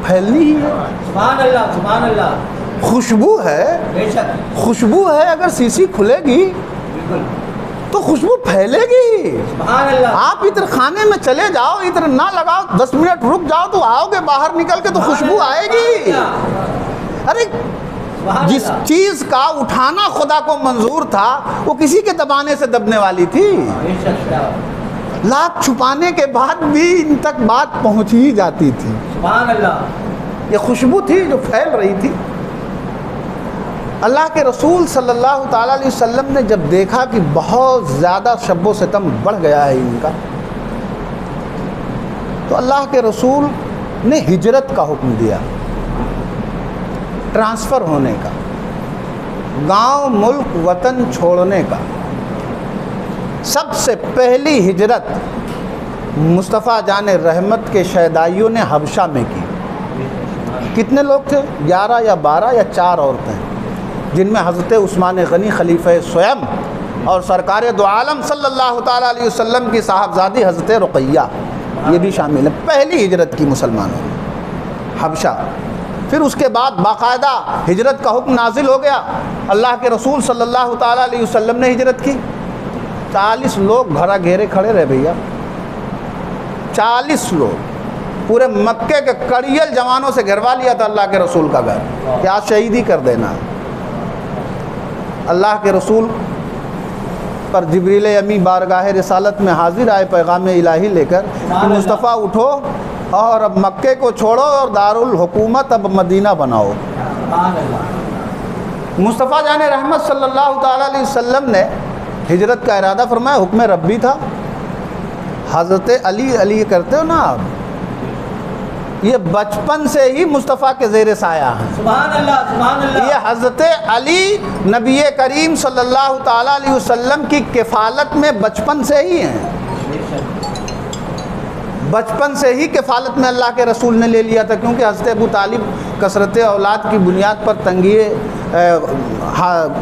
پھیلنی ہی ہے. سبحان اللہ, سبحان اللہ. خوشبو ہے, بے شک. خوشبو ہے, اگر سیسی کھلے گی بالکل. تو خوشبو پھیلے گی. سبحان اللہ. آپ عطر خانے میں چلے جاؤ, عطر نہ لگاؤ, 10 منٹ رک جاؤ تو آؤ گے باہر نکل کے تو خوشبو آئے گی. ارے جس چیز کا اٹھانا خدا کو منظور تھا وہ کسی کے دبانے سے دبنے والی تھی. بے شک. لاکھ چھپانے کے بعد بھی ان تک بات پہنچ ہی جاتی تھی. سبحان اللہ. یہ خوشبو تھی جو پھیل رہی تھی. اللہ کے رسول صلی اللہ تعالیٰ علیہ وسلم نے جب دیکھا کہ بہت زیادہ شب و ستم بڑھ گیا ہے ان کا, تو اللہ کے رسول نے ہجرت کا حکم دیا, ٹرانسفر ہونے کا, گاؤں ملک وطن چھوڑنے کا. سب سے پہلی ہجرت مصطفیٰ جان رحمت کے شیدائیوں نے حبشہ میں کی. کتنے لوگ تھے؟ 11 یا 12 یا 4 عورتیں, جن میں حضرت عثمان غنی خلیفہ سویم اور سرکار دو عالم صلی اللہ تعالیٰ علیہ وسلم کی صاحبزادی حضرت رقیہ, یہ بھی شامل ہیں. پہلی ہجرت کی مسلمانوں نے حبشہ. پھر اس کے بعد باقاعدہ ہجرت کا حکم نازل ہو گیا. اللہ کے رسول صلی اللہ تعالیٰ علیہ وسلم نے ہجرت کی. 40 لوگ گھرا گھیرے کھڑے رہے بھیا, 40 لوگ پورے مکے کے کڑیل جوانوں سے گھروا لیا تھا اللہ کے رسول کا گھر, کہ آج شہیدی کر دینا. اللہ کے رسول پر جبریل امی بارگاہ رسالت میں حاضر آئے پیغام الہی لے کر کہ مصطفیٰ اٹھو اور اب مکے کو چھوڑو اور دارالحکومت اب مدینہ بناؤ. مصطفیٰ جان رحمت صلی اللہ تعالیٰ علیہ وسلم نے ہجرت کا ارادہ فرمایا. حکم ربی تھا. حضرت علی کرتے ہو نا آپ, یہ بچپن سے ہی مصطفیٰ کے زیر سایہ ہیں. سبحان اللہ, سبحان اللہ. یہ حضرت علی نبی کریم صلی اللہ تعالیٰ علیہ وسلم کی کفالت میں بچپن سے ہی ہیں. بچپن سے ہی کفالت میں اللہ کے رسول نے لے لیا تھا, کیونکہ حضرت ابو طالب کثرت اولاد کی بنیاد پر تنگی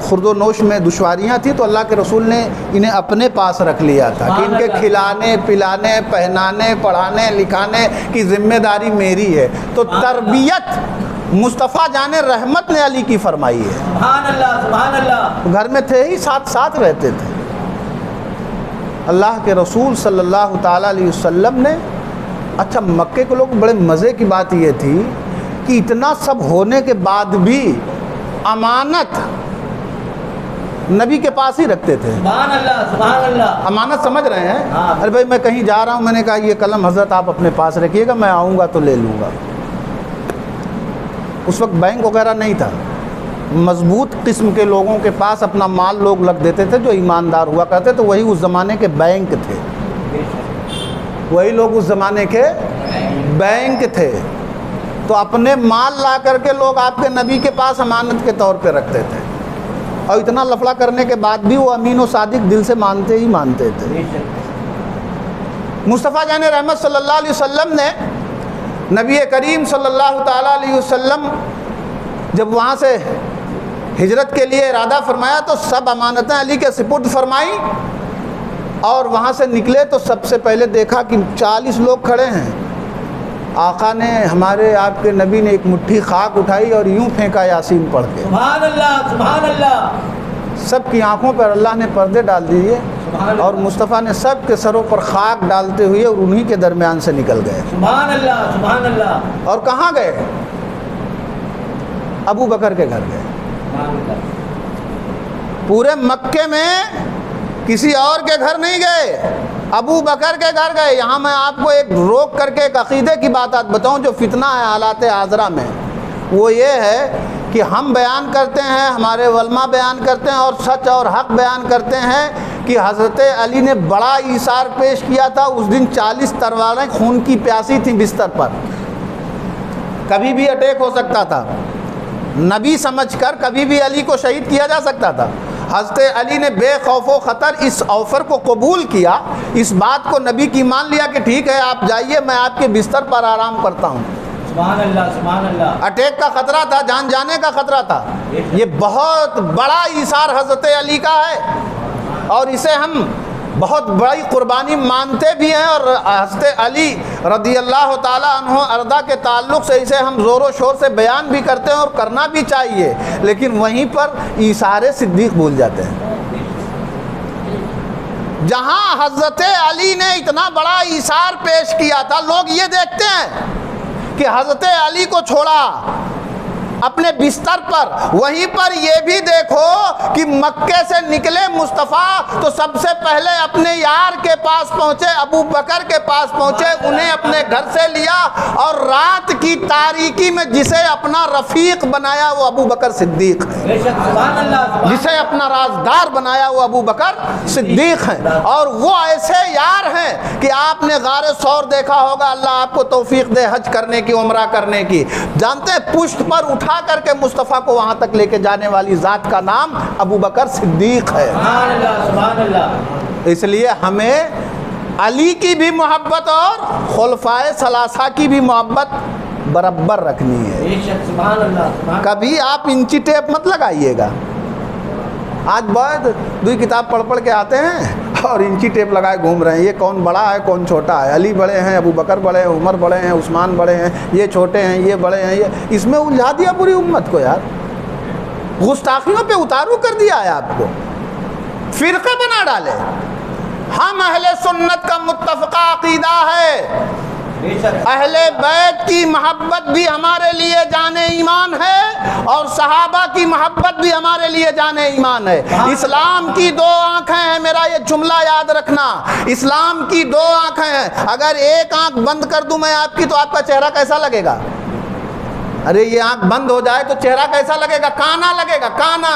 خورد و نوش میں دشواریاں تھیں, تو اللہ کے رسول نے انہیں اپنے پاس رکھ لیا تھا کہ ان کے کھلانے پلانے پہنانے پڑھانے لکھانے کی ذمہ داری میری ہے. تو تربیت مصطفیٰ جان رحمت نے علی کی فرمائی ہے. سبحان اللہ, سبحان اللہ. گھر میں تھے ہی, ساتھ رہتے تھے. اللہ کے رسول صلی اللہ تعالیٰ علیہ وسلم نے, اچھا مکے کے لوگ بڑے مزے کی بات یہ تھی کہ اتنا سب ہونے کے بعد بھی امانت نبی کے پاس ہی رکھتے تھے. سبحان اللہ, سبحان اللہ. امانت سمجھ رہے ہیں؟ ارے بھائی میں کہیں جا رہا ہوں, میں نے کہا یہ قلم حضرت آپ اپنے پاس رکھیے گا, میں آؤں گا تو لے لوں گا. اس وقت بینک وغیرہ نہیں تھا. مضبوط قسم کے لوگوں کے پاس اپنا مال لوگ رکھ دیتے تھے جو ایماندار ہوا کرتے, تو وہی اس زمانے کے بینک تھے. وہی لوگ اس زمانے کے بینک تھے. تو اپنے مال لا کر کے لوگ آپ کے نبی کے پاس امانت کے طور پہ رکھتے تھے, اور اتنا لفڑا کرنے کے بعد بھی وہ امین و صادق دل سے مانتے ہی مانتے تھے. مصطفیٰ جان رحمت صلی اللہ علیہ وسلم نے نبی کریم صلی اللہ تعالیٰ علیہ وسلم جب وہاں سے ہجرت کے لیے ارادہ فرمایا تو سب امانتیں علی کے سپرد فرمائیں, اور وہاں سے نکلے تو سب سے پہلے دیکھا کہ 40 لوگ کھڑے ہیں. آقا نے, ہمارے آپ کے نبی نے ایک مٹھی خاک اٹھائی اور یوں پھینکا یاسین پڑھ کے. سبحان اللہ, سبحان اللہ. سب کی آنکھوں پر اللہ نے پردے ڈال دیے, اور مصطفیٰ نے سب کے سروں پر خاک ڈالتے ہوئے اور انہی کے درمیان سے نکل گئے. سبحان اللہ, سبحان اللہ. اور کہاں گئے؟ ابو بکر کے گھر گئے. پورے مکے میں کسی اور کے گھر نہیں گئے، ابو بکر کے گھر گئے۔ یہاں میں آپ کو ایک روک کر کے ایک عقیدے کی بات بتاؤں جو فتنہ ہے حالات حاضرہ میں، وہ یہ ہے کہ ہم بیان کرتے ہیں، ہمارے علماء بیان کرتے ہیں اور سچ اور حق بیان کرتے ہیں کہ حضرت علی نے بڑا ایثار پیش کیا تھا۔ اس دن 40 تلواریں خون کی پیاسی تھیں بستر پر، کبھی بھی اٹیک ہو سکتا تھا، نبی سمجھ کر کبھی بھی علی کو شہید کیا جا سکتا تھا۔ حضرت علی نے بے خوف و خطر اس آفر کو قبول کیا، اس بات کو نبی کی مان لیا کہ ٹھیک ہے آپ جائیے، میں آپ کے بستر پر آرام کرتا ہوں۔ سبحان اللہ سبحان اللہ۔ اٹیک کا خطرہ تھا، جان جانے کا خطرہ تھا۔ یہ بہت بڑا ایثار حضرت علی کا ہے اور اسے ہم بہت بڑی قربانی مانتے بھی ہیں، اور حضرت علی رضی اللہ تعالیٰ عنہ ارضا کے تعلق سے اسے ہم زور و شور سے بیان بھی کرتے ہیں اور کرنا بھی چاہیے، لیکن وہیں پر ایثار صدیق بھول جاتے ہیں۔ جہاں حضرت علی نے اتنا بڑا ایثار پیش کیا تھا، لوگ یہ دیکھتے ہیں کہ حضرت علی کو چھوڑا اپنے بستر پر، وہیں پر یہ بھی دیکھو کہ مکے سے نکلے مصطفیٰ تو سب سے پہلے اپنے یار کے پاس پہنچے، ابو بکر کے پاس پہنچے، انہیں اپنے گھر سے لیا اور رات کی تاریکی میں جسے اپنا رفیق بنایا وہ ابو بکر صدیق ہے، بے شک سبحان اللہ۔ جسے اپنا رازدار بنایا وہ ابو بکر صدیق ہیں، اور وہ ایسے یار ہیں کہ آپ نے غار ثور دیکھا ہوگا، اللہ آپ کو توفیق دے حج کرنے کی، عمرہ کرنے کی، جانتے ہیں پشت پر اٹھا کر کے مصطفیٰ کو وہاں تک لے کے جانے والی ذات کا نام ابو بکر صدیق ہے۔ سبحان اللہ سبحان اللہ۔ اس لیے ہمیں علی کی بھی محبت اور خلفائے ثلاثہ کی بھی محبت برابر رکھنی ہے۔ بے شک سبحان اللہ سبحان۔ کبھی آپ انچی ٹیپ مت لگائیے گا۔ آج بعد دوئی کتاب پڑھ پڑھ کے آتے ہیں اور انچی ٹیپ لگائے گھوم رہے ہیں، یہ کون بڑا ہے کون چھوٹا ہے، علی بڑے ہیں، ابو بکر بڑے ہیں، عمر بڑے ہیں، عثمان بڑے ہیں، یہ چھوٹے ہیں، یہ بڑے ہیں، یہ اس میں الجھا دیا پوری امت کو یار، گستاخیوں پہ اتارو کر دیا ہے آپ کو، فرقے بنا ڈالے۔ ہم اہل سنت کا متفقہ عقیدہ ہے، بے شک اہل بیت کی محبت بھی ہمارے لیے جان ایمان ہے اور صحابہ کی محبت بھی ہمارے لیے جان ایمان ہے۔ اسلام کی دو آنکھیں ہیں، میرا یہ جملہ یاد رکھنا، اسلام کی دو آنکھیں ہیں، اگر ایک آنکھ بند کر دوں میں آپ کی تو آپ کا چہرہ کیسا لگے گا؟ ارے یہ آنکھ بند ہو جائے تو چہرہ کیسا لگے گا؟ کانا لگے گا، کانا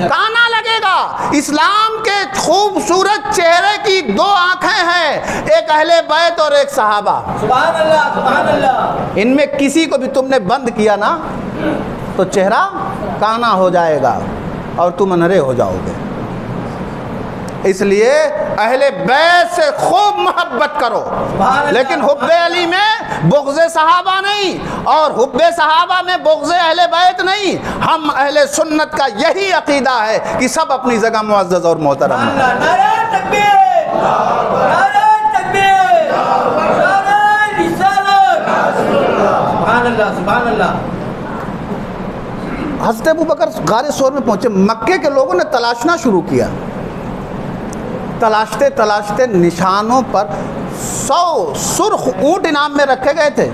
کانا لگے گا۔ اسلام کے خوبصورت چہرے کی دو آنکھیں ہیں، ایک اہل بیت اور ایک صحابہ۔ سبحان اللہ سبحان اللہ۔ ان میں کسی کو بھی تم نے بند کیا نا تو چہرہ کانا ہو جائے گا اور تم انہرے ہو جاؤ گے۔ اس لیے اہل بیت سے خوب محبت کرو، لیکن حب علی میں بغض صحابہ نہیں اور حب صحابہ میں بغض اہل بیت نہیں۔ ہم اہل سنت کا یہی عقیدہ ہے کہ سب اپنی جگہ معزز اور محترم ہیں۔ نعرہ تکبیر، نعرہ تکبیر، نعرہ رسالت۔ سبحان اللہ سبحان اللہ۔ حضرت ابو بکر غار ثور میں پہنچے، مکے کے لوگوں نے تلاشنا شروع کیا، تلاشتے تلاشتے نشانوں پر 100 سرخ اونٹ انعام میں رکھے گئے تھے،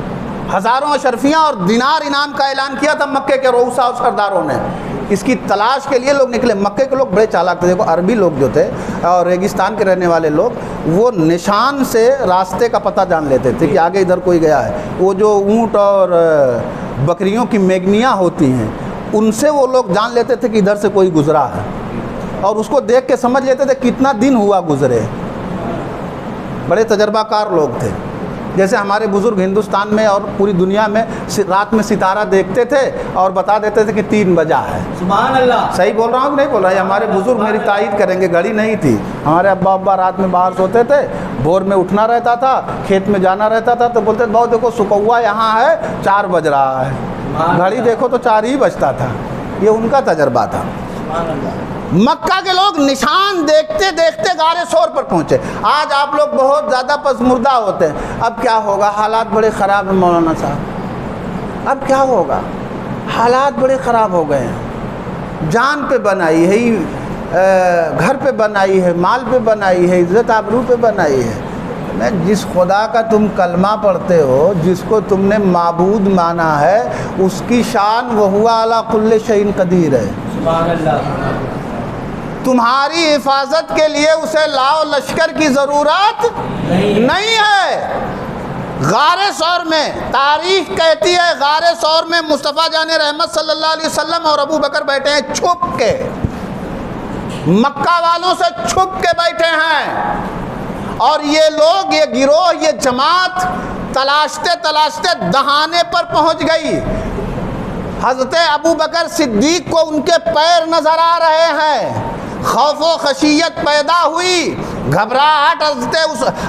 ہزاروں اشرفیاں اور دینار انعام کا اعلان کیا تھا مکے کے رؤسا اور سرداروں نے۔ اس کی تلاش کے لیے لوگ نکلے۔ مکے کے لوگ بڑے چالاک تھے، دیکھو عربی لوگ جو تھے اور ریگستان کے رہنے والے لوگ، وہ نشان سے راستے کا پتہ جان لیتے تھے کہ آگے ادھر کوئی گیا ہے۔ وہ جو اونٹ اور بکریوں کی میگنیاں ہوتی ہیں ان سے وہ لوگ جان لیتے تھے کہ ادھر سے کوئی گزرا ہے، اور اس کو دیکھ کے سمجھ لیتے تھے کتنا دن ہوا گزرے۔ بڑے تجربہ کار لوگ تھے۔ جیسے ہمارے بزرگ ہندوستان میں اور پوری دنیا میں رات میں ستارہ دیکھتے تھے اور بتا دیتے تھے کہ 3 بجا ہے۔ سبحان اللہ۔ صحیح بول رہا ہوں کہ نہیں بول رہا؟ یہ ہمارے بزرگ میری تائید کریں گے، گھڑی نہیں تھی۔ ہمارے ابا رات میں باہر سوتے تھے، بھور میں اٹھنا رہتا تھا، کھیت میں جانا رہتا تھا تو بولتے بہت دیکھو سکوا یہاں ہے 4 بج رہا ہے، گھڑی دیکھو تو 4 ہی بجتا تھا۔ یہ ان کا تجربہ تھا۔ سبحان اللہ۔ مکہ کے لوگ نشان دیکھتے دیکھتے غار ثور پر پہنچے۔ آج آپ لوگ بہت زیادہ پسمردہ ہوتے ہیں، اب کیا ہوگا؟ حالات بڑے خراب ہیں مولانا صاحب، اب کیا ہوگا؟ حالات بڑے خراب ہو گئے ہیں، جان پہ بنائی ہے، گھر پہ بنائی ہے، مال پہ بنائی ہے، عزت آبرو پہ بنائی ہے۔ میں جس خدا کا تم کلمہ پڑھتے ہو، جس کو تم نے معبود مانا ہے، اس کی شان وہو علی کل شیء قدیر ہے۔ سبحان اللہ۔ تمہاری حفاظت کے لیے اسے لاؤ لشکر کی ضرورت نہیں ہے۔ غار ثور میں تاریخ کہتی ہے، غار ثور میں مصطفیٰ جان رحمت صلی اللہ علیہ وسلم اور ابو بکر بیٹھے ہیں چھپ کے، مکہ والوں سے چھپ کے بیٹھے ہیں، اور یہ لوگ، یہ گروہ، یہ جماعت تلاشتے تلاشتے دہانے پر پہنچ گئی۔ حضرت ابو بکر صدیق کو ان کے پیر نظر آ رہے ہیں، خوف و خشیت پیدا ہوئی، گھبراہٹ حضرت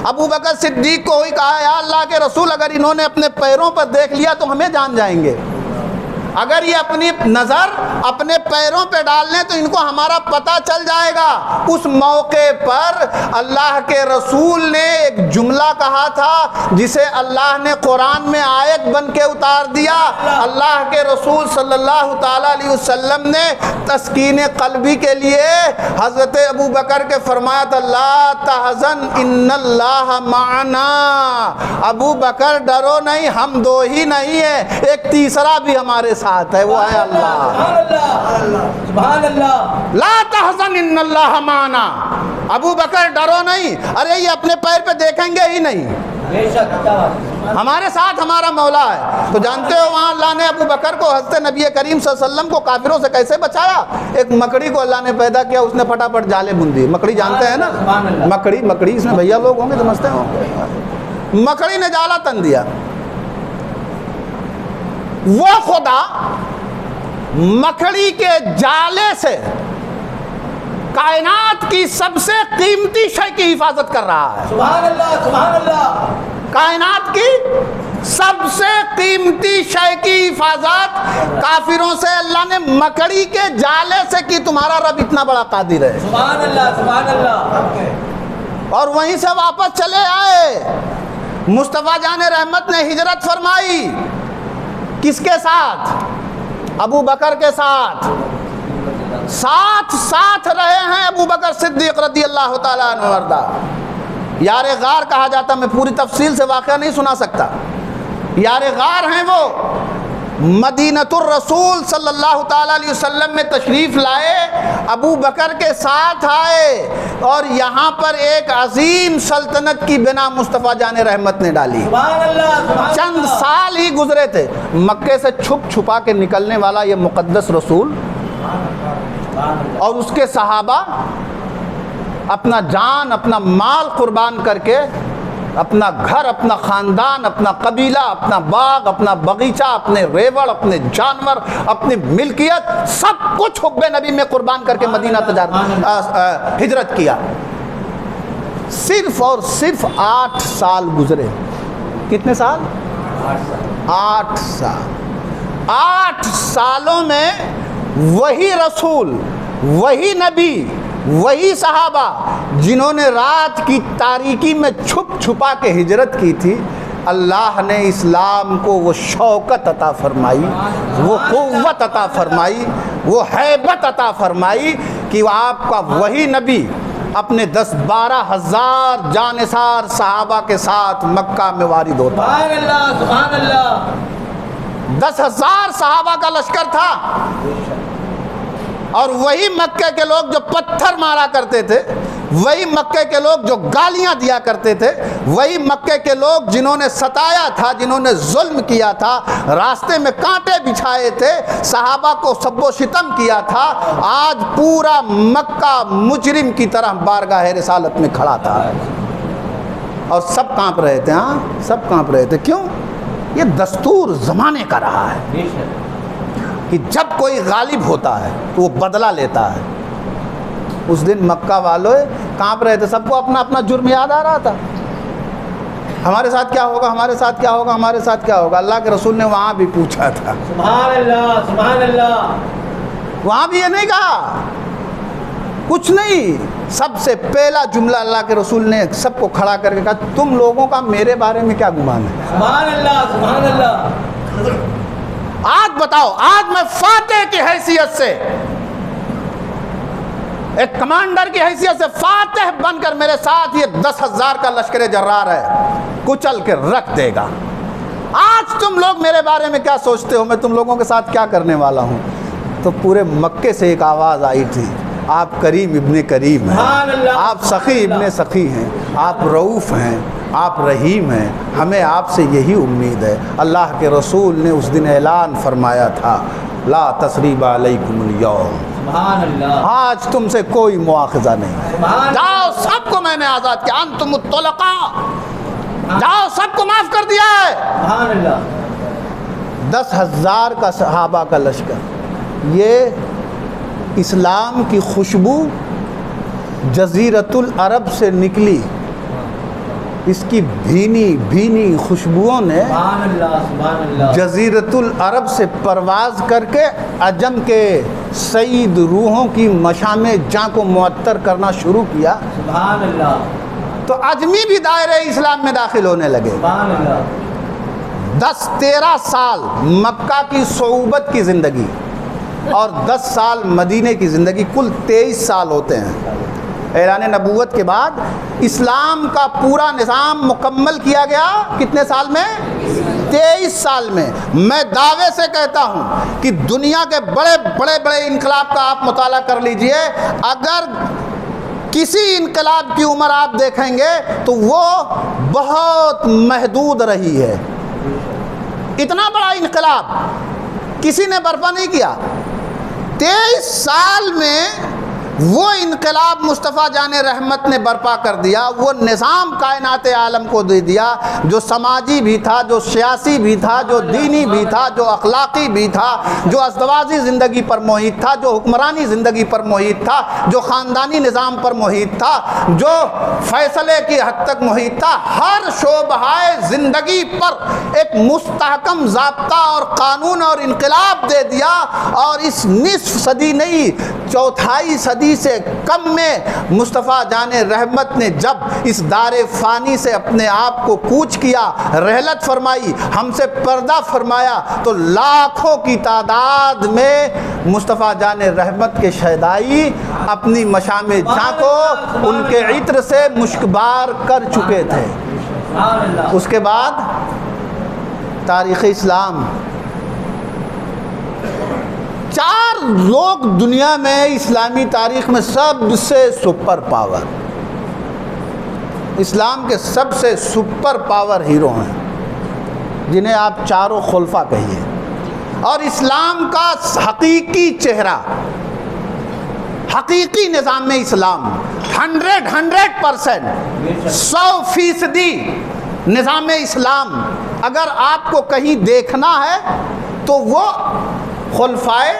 ابو بکر صدیق کو ہوئی، کہا یا اللہ کے رسول اگر انہوں نے اپنے پیروں پر دیکھ لیا تو ہمیں جان جائیں گے، اگر یہ اپنی نظر اپنے پیروں پہ ڈال لیں تو ان کو ہمارا پتہ چل جائے گا۔ اس موقع پر اللہ کے رسول نے ایک جملہ کہا تھا جسے اللہ نے قرآن میں آیت بن کے اتار دیا۔ اللہ کے رسول صلی اللہ تعالیٰ علیہ وسلم نے تسکین قلبی کے لیے حضرت ابو بکر کے فرمایا تھا لا تحزن ان اللہ معنا، ابو بکر ڈرو نہیں، ہم دو ہی نہیں ہیں، ایک تیسرا بھی ہمارے ساتھ ہے، وہ ہے اللہ۔ سبحان اللہ، لا تحزن ان اللہ معنا، ابو بکر ڈرو نہیں، ارے یہ اپنے پیر پہ دیکھیں گے ہی نہیں، بے شک کیا بات، ہمارے ساتھ ہمارا مولا ہے۔ تو جانتے ہو وہاں اللہ نے ابو بکر کو، حضرت نبی کریم صلی اللہ علیہ وسلم کو کافروں سے کیسے بچایا؟ ایک مکڑی کو اللہ نے پیدا کیا، اس نے پھٹافٹ جالے بن دی۔ مکڑی جانتے ہیں نا، مکڑی اس میں بھیا لوگ ہوں گے سمجھتے ہوں گے، مکڑی نے جالا تن دیا۔ وہ خدا مکڑی کے جالے سے کائنات کی سب سے قیمتی شے کی حفاظت کر رہا ہے۔ سبحان اللہ، سبحان اللہ، کائنات کی سب سے قیمتی شے کی حفاظت کافروں سے اللہ نے مکڑی کے جالے سے کی۔ تمہارا رب اتنا بڑا قادر ہے۔ سبحان اللہ، سبحان اللہ، اور وہیں سے واپس چلے آئے۔ مصطفیٰ جان رحمت نے ہجرت فرمائی، کس کے ساتھ؟ ابو بکر کے ساتھ، ساتھ رہے ہیں ابو بکر صدیق رضی اللہ تعالیٰ عنہ وارضہ۔ یار غار کہا جاتا، میں پوری تفصیل سے واقعہ نہیں سنا سکتا، یار غار ہیں وہ، مدینۃ الرسول صلی اللہ تعالیٰ علیہ وسلم میں تشریف لائے، ابو بکر کے ساتھ آئے، اور یہاں پر ایک عظیم سلطنت کی بنا مصطفیٰ جان رحمت نے ڈالی۔ سبحان اللہ، سبحان چند اللہ، سال ہی گزرے تھے، مکے سے چھپ چھپا کے نکلنے والا یہ مقدس رسول اور اس کے صحابہ اپنا جان، اپنا مال قربان کر کے، اپنا گھر، اپنا خاندان، اپنا قبیلہ، اپنا باغ، اپنا باغیچہ، اپنے ریوڑ، اپنے جانور، اپنی ملکیت، سب کچھ حب نبی میں قربان کر کے مدینہ ہجرت کیا۔ صرف اور صرف 8 سال گزرے۔ کتنے سال؟ 8 سال۔ 8 سالوں میں وہی رسول، وہی نبی، وہی صحابہ جنہوں نے رات کی تاریکی میں چھپ چھپا کے ہجرت کی تھی، اللہ نے اسلام کو وہ شوکت عطا فرمائی، وہ قوت عطا فرمائی، وہ ہیبت عطا فرمائی کہ آپ کا وہی نبی اپنے 10-12 ہزار جانثار صحابہ کے ساتھ مکہ میں وارد ہوتا۔ سبحان اللہ، سبحان اللہ، 10,000 صحابہ کا لشکر تھا، اور وہی مکے کے لوگ جو پتھر مارا کرتے تھے، وہی مکے کے لوگ جو گالیاں دیا کرتے تھے، وہی مکے کے لوگ جنہوں نے ستایا تھا، جنہوں نے ظلم کیا تھا، راستے میں کانٹے بچھائے تھے، صحابہ کو سب و شتم کیا تھا، آج پورا مکہ مجرم کی طرح بارگاہ رسالت میں کھڑا تھا، اور سب کانپ رہے تھے۔ ہاں، سب کانپ رہے تھے۔ کیوں؟ یہ دستور زمانے کا رہا ہے بے شک، کہ جب کوئی غالب ہوتا ہے تو وہ بدلہ لیتا ہے۔ اس دن مکہ والے کانپ رہے تھے، سب کو اپنا اپنا جرم یاد آ رہا تھا، ہمارے ساتھ کیا ہوگا، ہمارے ساتھ کیا ہوگا، ہمارے ساتھ کیا ہوگا۔ اللہ کے رسول نے وہاں بھی پوچھا تھا، سبحان اللہ، سبحان اللہ، وہاں بھی یہ نہیں کہا کچھ نہیں، سب سے پہلا جملہ اللہ کے رسول نے سب کو کھڑا کر کے کہا تم لوگوں کا میرے بارے میں کیا گمان ہے؟ سبحان اللہ، سبحان اللہ، آج بتاؤ، آج میں فاتح کی حیثیت سے، ایک کمانڈر کی حیثیت سے فاتح بن کر میرے ساتھ یہ 10,000 کا لشکر جرار ہے، کچل کے رکھ دے گا۔ آج تم لوگ میرے بارے میں کیا سوچتے ہو، میں تم لوگوں کے ساتھ کیا کرنے والا ہوں؟ تو پورے مکے سے ایک آواز آئی تھی، آپ کریم ابن کریم ہیں، سبحان اللہ، آپ سخی ابن سخی ہیں، آپ رؤوف ہیں، آپ رحیم ہیں، ہمیں آپ سے یہی امید ہے۔ اللہ کے رسول نے اس دن اعلان فرمایا تھا لا تثریب علیکم اليوم، سبحان اللہ، آج تم سے کوئی مواخذہ نہیں، سبحان جاؤ سب کو میں نے آزاد کیا، انتم الطلقاء، جاؤ سب کو معاف کر دیا ہے۔ سبحان اللہ، 10,000 کا صحابہ کا لشکر، یہ اسلام کی خوشبو جزیرۃ العرب سے نکلی، اس کی بھینی بھینی خوشبوؤں نے سبحان اللہ، سبحان اللہ، جزیرۃ العرب سے پرواز کر کے عجم کے سعید روحوں کی مشام جاں کو معطر کرنا شروع کیا، سبحان اللہ، تو عجمی بھی دائرہ اسلام میں داخل ہونے لگے۔ سبحان اللہ، 10-13 سال مکہ کی صعوبت کی زندگی اور 10 سال مدینے کی زندگی، کل 23 سال ہوتے ہیں۔ اعلان نبوت کے بعد اسلام کا پورا نظام مکمل کیا گیا کتنے سال میں؟ 23 سال میں۔ میں دعوے سے کہتا ہوں کہ دنیا کے بڑے بڑے انقلاب کا آپ مطالعہ کر لیجئے، اگر کسی انقلاب کی عمر آپ دیکھیں گے تو وہ بہت محدود رہی ہے۔ اتنا بڑا انقلاب کسی نے برپا نہیں کیا۔ 23 سال میں وہ انقلاب مصطفیٰ جان رحمت نے برپا کر دیا، وہ نظام کائنات عالم کو دے دیا جو سماجی بھی تھا، جو سیاسی بھی تھا، جو دینی بھی تھا، جو اخلاقی بھی تھا، جو ازدواجی زندگی پر محیط تھا، جو حکمرانی زندگی پر محیط تھا، جو خاندانی نظام پر محیط تھا، جو فیصلے کی حد تک محیط تھا۔ ہر شعبہ زندگی پر ایک مستحکم ضابطہ اور قانون اور انقلاب دے دیا، اور اس نصف صدی نہیں 1/4 صدی سے کم میں مصطفیٰ جان رحمت نے جب اس دار فانی سے اپنے آپ کو کوچ کیا، رحلت فرمائی، ہم سے پردہ فرمایا، تو لاکھوں کی تعداد میں مصطفیٰ جان رحمت کے شہدائی اپنی مشام جاں کو ان کے عطر سے مشکبار کر چکے تھے۔ سبحان اللہ، اس کے بعد تاریخ اسلام، 4 لوگ دنیا میں اسلامی تاریخ میں سب سے سپر پاور، اسلام کے سب سے سپر پاور ہیرو ہیں، جنہیں آپ چاروں خلفاء کہیے، اور اسلام کا حقیقی چہرہ، حقیقی نظام میں اسلام 100% 100% نظام اسلام اگر آپ کو کہیں دیکھنا ہے تو وہ خلفائے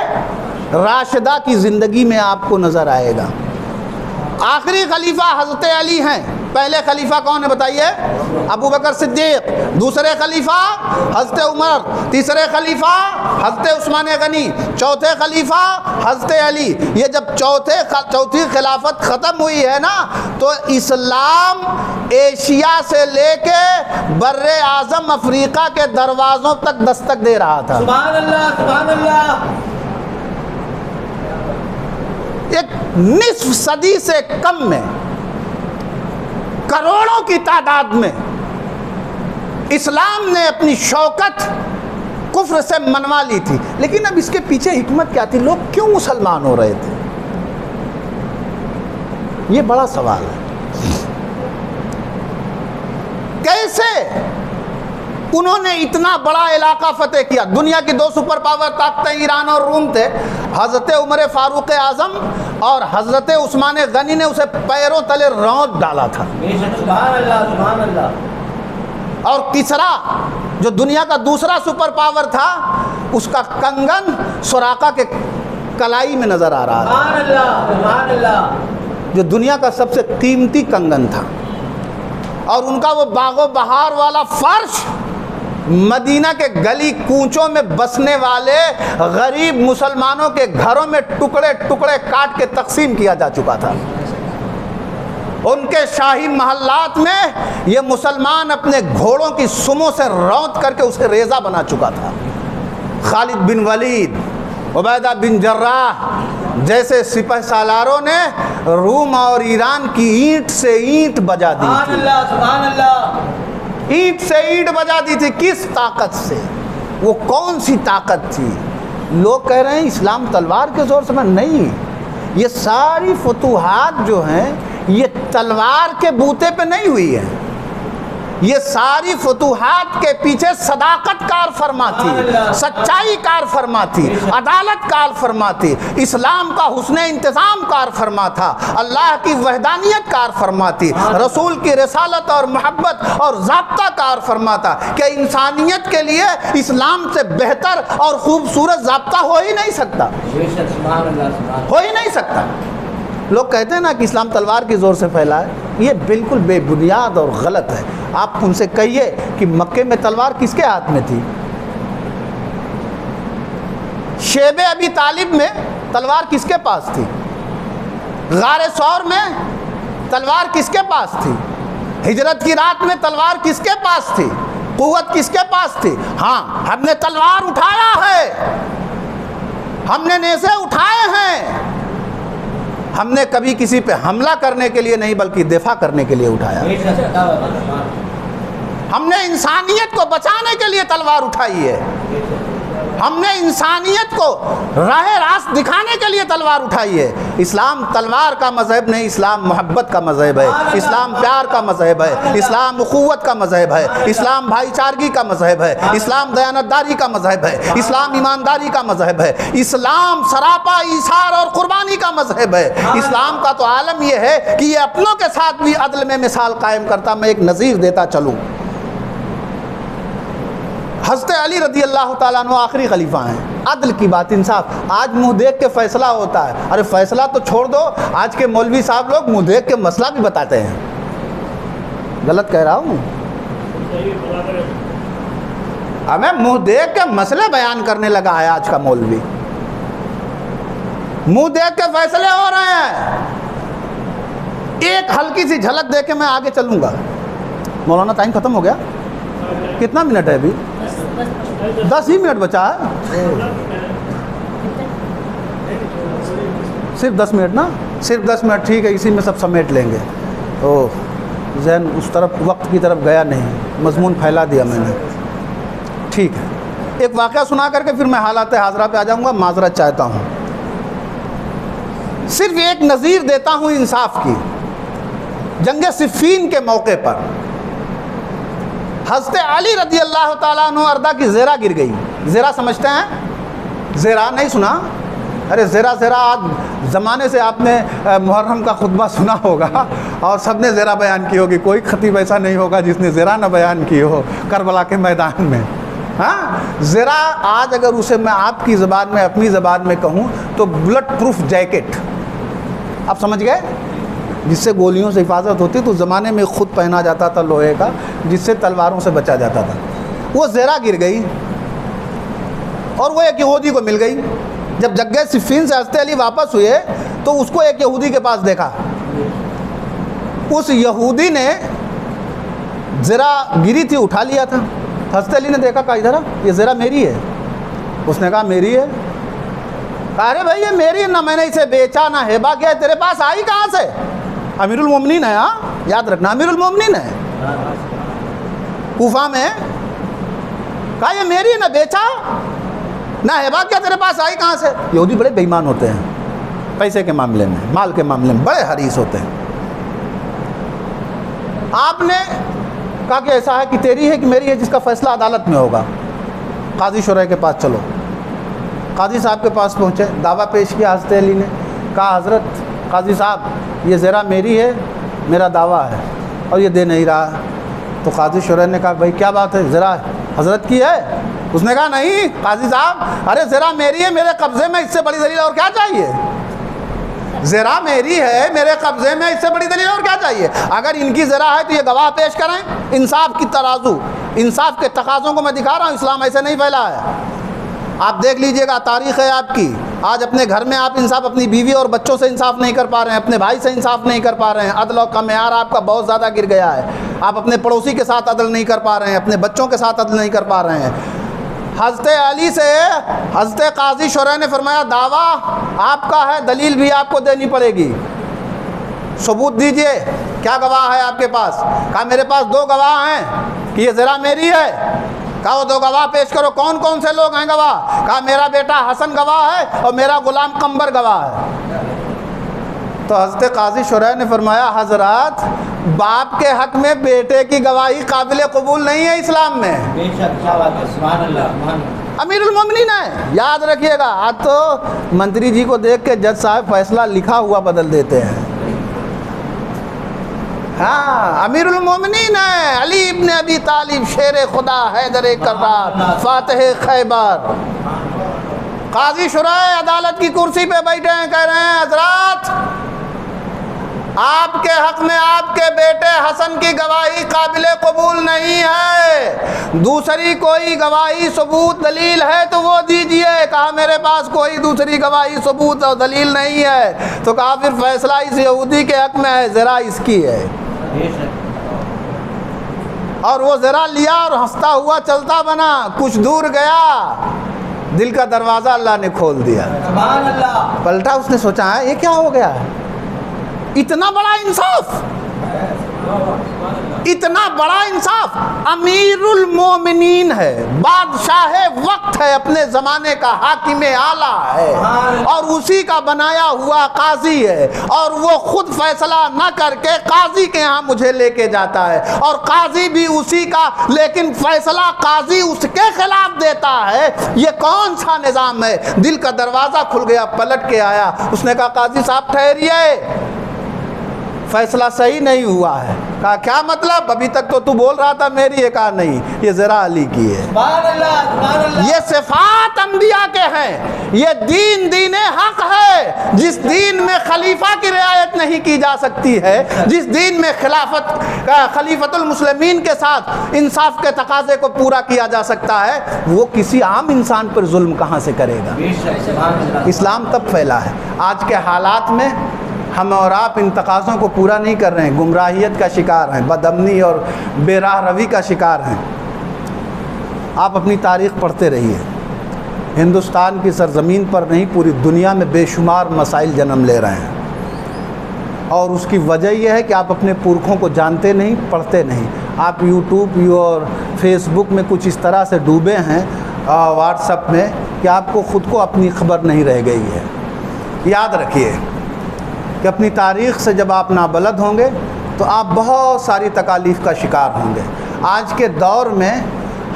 راشدہ کی زندگی میں آپ کو نظر آئے گا۔ آخری خلیفہ حضرت علی ہیں، پہلے خلیفہ کون ہے بتائیے؟ ابو بکر صدیق، دوسرے خلیفہ حضرت عمر، تیسرے خلیفہ حضرت عثمان غنی، چوتھے خلیفہ حضرت علی۔ یہ جب چوتھی خلافت ختم ہوئی ہے نا، تو اسلام ایشیا سے لے کے بر اعظم افریقہ کے دروازوں تک دستک دے رہا تھا۔ سبحان اللہ، سبحان اللہ، ایک نصف صدی سے کم میں کروڑوں کی تعداد میں اسلام نے اپنی شوکت کفر سے منوا لی تھی، لیکن اب اس کے پیچھے حکمت کیا تھی؟ لوگ کیوں مسلمان ہو رہے تھے؟ یہ بڑا سوال ہے۔ کیسے انہوں نے اتنا بڑا علاقہ فتح کیا؟ دنیا کی 2 سپر پاور طاقتیں ایران اور روم تھے، حضرت عمر فاروق اعظم اور حضرت عثمان غنی نے اسے پیروں تلے رونت ڈالا تھا، سبحان اللہ، سبحان اللہ، اور کسرا جو دنیا کا دوسرا سپر پاور تھا، اس کا کنگن سراقہ کے کلائی میں نظر آ رہا تھا، سبحان اللہ، سبحان اللہ، جو دنیا کا سب سے قیمتی کنگن تھا، اور ان کا وہ باغ و بہار والا فرش مدینہ کے گلی کوچوں میں بسنے والے غریب مسلمانوں کے گھروں میں ٹکڑے ٹکڑے کاٹ کے تقسیم کیا جا چکا تھا۔ ان کے شاہی محلات میں یہ مسلمان اپنے گھوڑوں کی سموں سے رونت کر کے اسے ریزہ بنا چکا تھا۔ خالد بن ولید، عبیدہ بن جراح جیسے سپہ سالاروں نے روم اور ایران کی اینٹ سے اینٹ بجا دی سبحان تھی، اللہ، سبحان اللہ، اینٹ سے اینٹ بجا دی تھی۔ کس طاقت سے؟ وہ کون سی طاقت تھی؟ لوگ کہہ رہے ہیں اسلام تلوار کے زور سے، میں نہیں، یہ ساری فتوحات جو ہیں یہ تلوار کے بوتے پہ نہیں ہوئی ہیں، یہ ساری فتوحات کے پیچھے صداقت کار فرما تھی، سچائی کار فرما تھی، عدالت کار فرما تھی، اسلام کا حسن انتظام کار فرما تھا، اللہ کی وحدانیت کار فرما تھی، رسول کی رسالت اور محبت اور ضابطہ کار فرما تھا کہ انسانیت کے لیے اسلام سے بہتر اور خوبصورت ضابطہ ہو ہی نہیں سکتا، ہو ہی نہیں سکتا۔ لوگ کہتے ہیں نا کہ اسلام تلوار کی زور سے پھیلا ہے، یہ بالکل بے بنیاد اور غلط ہے۔ آپ ان سے کہیے کہ مکے میں تلوار کس کے ہاتھ میں تھی؟ شیب ابی طالب میں تلوار کس کے پاس تھی؟ غار ثور میں تلوار کس کے پاس تھی؟ ہجرت کی رات میں تلوار کس کے پاس تھی؟ قوت کس کے پاس تھی؟ ہاں، ہم نے تلوار اٹھایا ہے، ہم نے نیزے اٹھائے ہیں، ہم نے کبھی کسی پہ حملہ کرنے کے لیے نہیں بلکہ دفاع کرنے کے لیے اٹھایا، ہم نے انسانیت کو بچانے کے لیے تلوار اٹھائی ہے، ہم نے انسانیت کو راہ راست دکھانے کے لیے تلوار اٹھائی ہے۔ اسلام تلوار کا مذہب نہیں، اسلام محبت کا مذہب ہے، اسلام پیار کا مذہب ہے، اسلام اخوت کا مذہب ہے، اسلام بھائی چارگی کا مذہب ہے، اسلام دیانتداری کا مذہب ہے، اسلام ایمانداری کا مذہب ہے، اسلام سراپا ایثار اور قربانی کا مذہب ہے۔ اسلام کا تو عالم یہ ہے کہ یہ اپنوں کے ساتھ بھی عدل میں مثال قائم کرتا۔ میں ایک نظیر دیتا چلوں، حضرت علی رضی اللہ تعالیٰ عنہ آخری خلیفہ ہیں، عدل کی بات، انصاف، آج منہ دیکھ کے فیصلہ ہوتا ہے۔ ارے فیصلہ تو چھوڑ دو، آج کے مولوی صاحب لوگ منہ دیکھ کے مسئلہ بھی بتاتے ہیں۔ غلط کہہ رہا ہوں؟ ہمیں منہ دیکھ کے مسئلے بیان کرنے لگا ہے آج کا مولوی، منہ دیکھ کے فیصلے ہو رہے ہیں۔ ایک ہلکی سی جھلک دے کے میں آگے چلوں گا۔ مولانا ٹائم ختم ہو گیا؟ کتنا منٹ ہے ابھی؟ 10 ہی منٹ بچا ہے، صرف 10 منٹ نا، صرف 10 منٹ، ٹھیک ہے، اسی میں سب سمیٹ لیں گے۔ اوہ، ذہن اس طرف وقت کی طرف گیا نہیں، مضمون پھیلا دیا میں نے، ٹھیک ہے۔ ایک واقعہ سنا کر کے پھر میں حالات حاضرہ پہ آ جاؤں گا، معذرت چاہتا ہوں۔ صرف ایک نظیر دیتا ہوں انصاف کی۔ جنگ صفین کے موقع پر حضرت علی رضی اللہ تعالیٰ عنہ اردا کی زیرہ گر گئی۔ زیرہ سمجھتے ہیں؟ زیرہ نہیں سنا؟ ارے زیرہ آج زمانے سے آپ نے محرم کا خطبہ سنا ہوگا اور سب نے زیرہ بیان کی ہوگی، کوئی خطیب ایسا نہیں ہوگا جس نے زیرہ نہ بیان کی ہو کربلا کے میدان میں۔ ہاں، زیرہ آج اگر اسے میں آپ کی زبان میں، اپنی زبان میں کہوں تو بلٹ پروف جیکٹ، آپ سمجھ گئے؟ جس سے گولیوں سے حفاظت ہوتی، تو زمانے میں خود پہنا جاتا تھا لوہے کا، جس سے تلواروں سے بچا جاتا تھا۔ وہ زیرہ گر گئی اور وہ ایک یہودی کو مل گئی۔ جب جنگ صفین سے حضرت علی واپس ہوئے تو اس کو ایک یہودی کے پاس دیکھا۔ اس یہودی نے زیرہ گری تھی، اٹھا لیا تھا۔ حضرت علی نے دیکھا، کہا ادھر یہ زیرہ میری ہے۔ اس نے کہا میری ہے؟ کہا ارے بھائی یہ میری، نہ میں نے اسے بیچا نہ ہیبا کیا، تیرے پاس آئی کہاں سے؟ امیر المومنین ہے، ہاں یاد رکھنا، امیر المومنین ہے کوفہ میں۔ کہا یہ میری، نہ بیچا نہ ہیبا کیا، تیرے پاس آئی کہاں سے؟ یہودی بڑے بے ایمان ہوتے ہیں، پیسے کے معاملے میں، مال کے معاملے میں بڑے حریص ہوتے ہیں۔ آپ نے کہا کہ ایسا ہے کہ تیری ہے کہ میری ہے، جس کا فیصلہ عدالت میں ہوگا، قاضی شرح کے پاس چلو۔ قاضی صاحب کے پاس پہنچے، دعویٰ پیش کیا حضرت علی نے۔ کہا حضرت قاضی صاحب یہ زیرہ میری ہے، میرا دعویٰ ہے اور یہ دے نہیں رہا۔ تو قاضی شرح نے کہا بھائی کیا بات ہے، زیرہ حضرت کی ہے؟ اس نے کہا نہیں قاضی صاحب، ارے زیرہ میری ہے، میرے قبضے میں، اس سے بڑی دلیل اور کیا چاہیے؟ زیرہ میری ہے، میرے قبضے میں، اس سے بڑی دلیل اور کیا چاہیے؟ اگر ان کی زیرہ ہے تو یہ گواہ پیش کریں۔ انصاف کی ترازو، انصاف کے تقاضوں کو میں دکھا رہا ہوں، اسلام ایسے نہیں پھیلا ہے۔ آپ دیکھ لیجئے گا، تاریخ ہے آپ کی، آج اپنے گھر میں آپ انصاف اپنی بیوی اور بچوں سے انصاف نہیں کر پا رہے ہیں، اپنے بھائی سے انصاف نہیں کر پا رہے ہیں، عدل کا معیار آپ کا بہت زیادہ گر گیا ہے۔ آپ اپنے پڑوسی کے ساتھ عدل نہیں کر پا رہے ہیں، اپنے بچوں کے ساتھ عدل نہیں کر پا رہے ہیں۔ حضرت علی سے حضرت قاضی شرح نے فرمایا دعویٰ آپ کا ہے، دلیل بھی آپ کو دینی پڑے گی، ثبوت دیجئے، کیا گواہ ہے آپ کے پاس؟ کہا میرے پاس 2 گواہ ہیں کہ یہ زیرہ میری ہے۔ کہا وہ 2 گواہ پیش کرو۔ کون کون سے لوگ ہیں گواہ؟ کہا میرا بیٹا حسن گواہ ہے اور میرا غلام قمبر گواہ ہے۔ تو حضرت قاضی شرح نے فرمایا حضرات باپ کے حق میں بیٹے کی گواہی قابل قبول نہیں ہے اسلام میں. بے شک کیا بات ہے سبحان اللہ سبحان اللہ. امیر المومنین ہے, یاد رکھیے گا. آج تو منتری جی کو دیکھ کے جج صاحب فیصلہ لکھا ہوا بدل دیتے ہیں. ہاں امیر المومنین ہے, علی ابن ابی طالب شیر خدا حیدر کرار فاتح خیبر. قاضی شرح عدالت کی کرسی پہ بیٹھے ہیں, کہہ رہے ہیں حضرات آپ کے حق میں آپ کے بیٹے حسن کی گواہی قابل قبول نہیں ہے. دوسری کوئی گواہی ثبوت دلیل ہے تو وہ دیجئے. کہا میرے پاس کوئی دوسری گواہی ثبوت اور دلیل نہیں ہے. تو کہا پھر فیصلہ اس یہودی کے حق میں ہے, ذرا اس کی ہے. اور وہ ذرا لیا اور ہنستا ہوا چلتا بنا. کچھ دور گیا, دل کا دروازہ اللہ نے کھول دیا. سبحان اللہ. پلٹا, اس نے سوچا ہے یہ کیا ہو گیا ہے, اتنا بڑا انصاف, اتنا بڑا انصاف. امیر المومنین ہے, بادشاہ وقت ہے, اپنے زمانے کا حاکم اعلیٰ ہے, اور اسی کا بنایا ہوا قاضی ہے, اور وہ خود فیصلہ نہ کر کے قاضی کے ہاں مجھے لے کے جاتا ہے, اور قاضی بھی اسی کا, لیکن فیصلہ قاضی اس کے خلاف دیتا ہے. یہ کون سا نظام ہے؟ دل کا دروازہ کھل گیا, پلٹ کے آیا. اس نے کہا قاضی صاحب ٹھہریے, فیصلہ صحیح نہیں ہوا ہے. کہا کیا مطلب, ابھی تک تو تو بول رہا تھا میری ہے. کہا نہیں, یہ ذرا علی کی ہے. سبحان اللہ سبحان اللہ. یہ صفات انبیاء کے ہیں. یہ دین دین حق ہے. جس دین میں خلیفہ کی رعایت نہیں کی جا سکتی ہے, جس دین میں خلیفۃ المسلمین کے ساتھ انصاف کے تقاضے کو پورا کیا جا سکتا ہے, وہ کسی عام انسان پر ظلم کہاں سے کرے گا. بے شک سبحان اللہ. اسلام تب پھیلا ہے. آج کے حالات میں ہم اور آپ ان تقاضوں کو پورا نہیں کر رہے ہیں, گمراہیت کا شکار ہیں, بد امنی اور بے راہ روی کا شکار ہیں. آپ اپنی تاریخ پڑھتے رہیے. ہندوستان کی سرزمین پر نہیں, پوری دنیا میں بے شمار مسائل جنم لے رہے ہیں, اور اس کی وجہ یہ ہے کہ آپ اپنے پرکھوں کو جانتے نہیں, پڑھتے نہیں. آپ یوٹیوب اور فیس بک میں کچھ اس طرح سے ڈوبے ہیں, واٹس ایپ میں, کہ آپ کو خود کو اپنی خبر نہیں رہ گئی ہے. یاد رکھیے کہ اپنی تاریخ سے جب آپ نابلد ہوں گے تو آپ بہت ساری تکالیف کا شکار ہوں گے. آج کے دور میں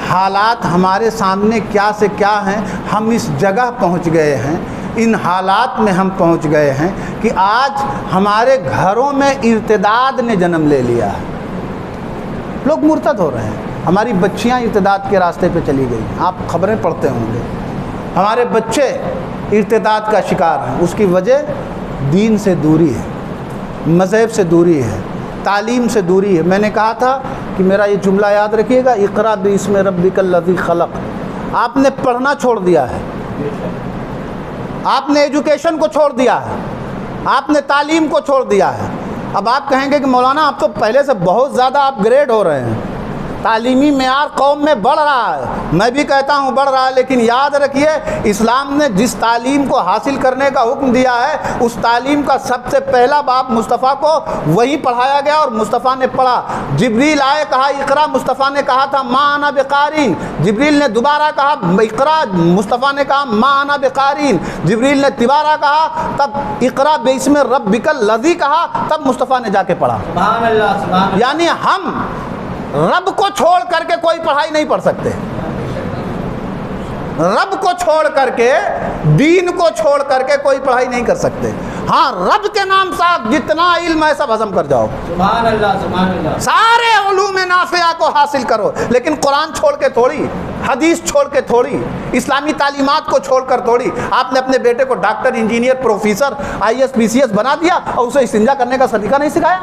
حالات ہمارے سامنے کیا سے کیا ہیں. ہم اس جگہ پہنچ گئے ہیں, ان حالات میں ہم پہنچ گئے ہیں کہ آج ہمارے گھروں میں ارتداد نے جنم لے لیا ہے. لوگ مرتد ہو رہے ہیں. ہماری بچیاں ارتداد کے راستے پہ چلی گئی. آپ خبریں پڑھتے ہوں گے, ہمارے بچے ارتداد کا شکار ہیں. اس کی وجہ دین سے دوری ہے, مذہب سے دوری ہے, تعلیم سے دوری ہے. میں نے کہا تھا کہ میرا یہ جملہ یاد رکھیے گا, اقرا باسم ربک الذی خلق. آپ نے پڑھنا چھوڑ دیا ہے, آپ نے ایجوکیشن کو چھوڑ دیا ہے, آپ نے تعلیم کو چھوڑ دیا ہے. اب آپ کہیں گے کہ مولانا آپ تو پہلے سے بہت زیادہ اپ گریڈ ہو رہے ہیں, تعلیمی معیار قوم میں بڑھ رہا ہے. میں بھی کہتا ہوں بڑھ رہا ہے, لیکن یاد رکھیے اسلام نے جس تعلیم کو حاصل کرنے کا حکم دیا ہے, اس تعلیم کا سب سے پہلا باب مصطفیٰ کو وہی پڑھایا گیا, اور مصطفیٰ نے پڑھا. جبریل آئے, کہا اقرا, مصطفیٰ نے کہا تھا ما انا بقارین. جبریل نے دوبارہ کہا اقرا, مصطفیٰ نے کہا ما انا بقارین. جبریل نے دوبارہ کہا, تب اقرا باسم ربک الذی کہا, تب مصطفیٰ نے جا کے پڑھا. سبحان اللہ سبحان اللہ. یعنی ہم رب کو چھوڑ کر کے کوئی پڑھائی نہیں پڑھ سکتے. رب کو چھوڑ کر کے, دین کو چھوڑ کر کے کوئی پڑھائی نہیں کر سکتے. ہاں رب کے نام سے جتنا علم ہے سب ہضم کر جاؤ. سبحان اللہ سبحان اللہ. سارے علوم نافعہ کو حاصل کرو, لیکن قرآن چھوڑ کے تھوڑی, حدیث چھوڑ کے تھوڑی, اسلامی تعلیمات کو چھوڑ کر تھوڑی. آپ نے اپنے بیٹے کو doctor, engineer, professor, IAS PCS بنا دیا, اور اسے استنجا کرنے کا طریقہ نہیں سکھایا,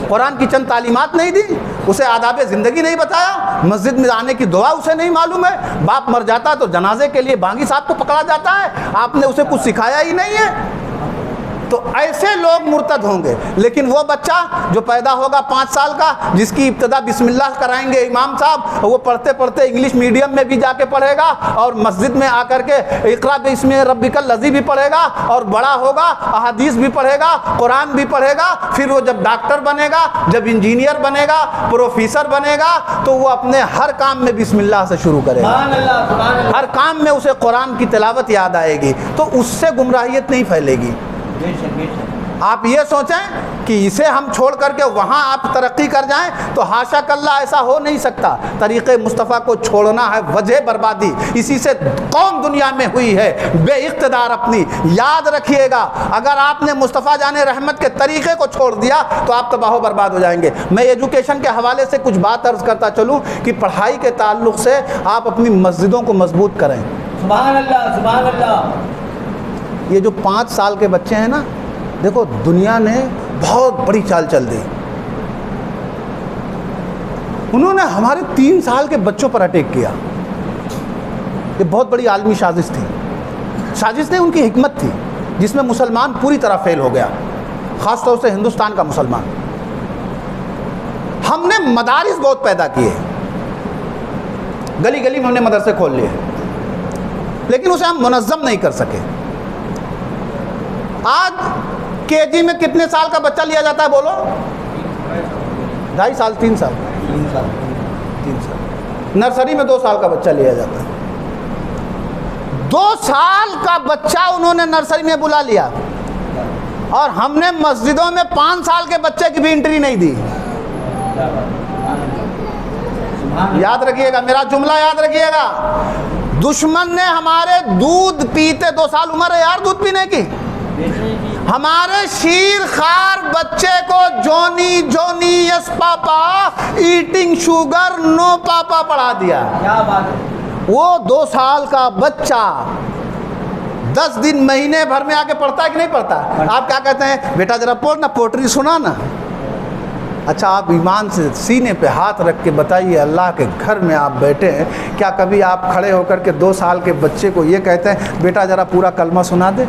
قرآن کی چند تعلیمات نہیں دی, اسے آداب زندگی نہیں بتایا, مسجد میں آنے کی دعا اسے نہیں معلوم ہے. باپ مر جاتا تو جنازے کے لیے بانگی صاحب کو پکڑا جاتا ہے, آپ نے اسے کچھ سکھایا ہی نہیں ہے. تو ایسے لوگ مرتد ہوں گے. لیکن وہ بچہ جو پیدا ہوگا 5 سال کا, جس کی ابتدا بسم اللہ کرائیں گے امام صاحب, وہ پڑھتے پڑھتے انگلش میڈیم میں بھی جا کے پڑھے گا, اور مسجد میں آ کر کے اقرا باسم ربک الذی بھی پڑھے گا, اور بڑا ہوگا احادیث بھی پڑھے گا, قرآن بھی پڑھے گا. پھر وہ جب ڈاکٹر بنے گا, جب انجینئر بنے گا, پروفیسر بنے گا, تو وہ اپنے ہر کام میں بسم اللہ سے شروع کرے گا. سبحان اللہ سبحان اللہ. ہر کام میں اسے قرآن کی تلاوت یاد آئے گی, تو اس سے گمراہیت نہیں پھیلے گی. آپ یہ سوچیں کہ اسے ہم چھوڑ کر کے وہاں آپ ترقی کر جائیں تو حاشا کاللہ ایسا ہو نہیں سکتا. طریقے مصطفیٰ کو چھوڑنا ہے وجہ بربادی. اسی سے قوم دنیا میں ہوئی ہے بے اقتدار اپنی. یاد رکھیے گا اگر آپ نے مصطفیٰ جان رحمت کے طریقے کو چھوڑ دیا تو آپ تباہ و برباد ہو جائیں گے. میں ایجوکیشن کے حوالے سے کچھ بات عرض کرتا چلوں کہ پڑھائی کے تعلق سے آپ اپنی مسجدوں کو مضبوط کریں. سبحان اللہ سبحان اللہ. یہ جو 5 سال کے بچے ہیں نا، دیکھو دنیا نے بہت بڑی چال چل دی. انہوں نے ہمارے 3 سال کے بچوں پر اٹیک کیا. یہ بہت بڑی عالمی سازش تھی. سازش نہیں، ان کی حکمت تھی جس میں مسلمان پوری طرح فیل ہو گیا، خاص طور سے ہندوستان کا مسلمان. ہم نے مدارس بہت پیدا کیے، گلی گلی میں ہم نے مدرسے کھول لیے، لیکن اسے ہم منظم نہیں کر سکے. آج کے جی میں کتنے سال کا بچہ لیا جاتا ہے بولو؟ 2.5 سال 3 سال 3 سال. نرسری میں 2 سال کا بچہ لیا جاتا ہے. 2 سال کا بچہ انہوں نے نرسری میں بلا لیا، اور ہم نے مسجدوں میں 5 سال کے بچے کی بھی انٹری نہیں دی. یاد رکھیے گا، میرا جملہ یاد رکھیے گا. دشمن نے ہمارے دودھ پیتے 2 سال عمر ہے یار دودھ پینے کی، ہمارے شیر خار بچے کو جونی جونی یس پاپا ایٹنگ شوگر نو پاپا پڑھا دیا. کیا بات ہے. وہ 2 سال کا بچہ 10 دن مہینے بھر میں آ کے پڑھتا ہے کہ نہیں پڑھتا؟ آپ کیا کہتے ہیں؟ بیٹا ذرا پڑھنا، پوٹری سنا نا. اچھا آپ ایمان سے سینے پہ ہاتھ رکھ کے بتائیے، اللہ کے گھر میں آپ بیٹھے ہیں، کیا کبھی آپ کھڑے ہو کر کے 2 سال کے بچے کو یہ کہتے ہیں بیٹا ذرا پورا کلمہ سنا دے؟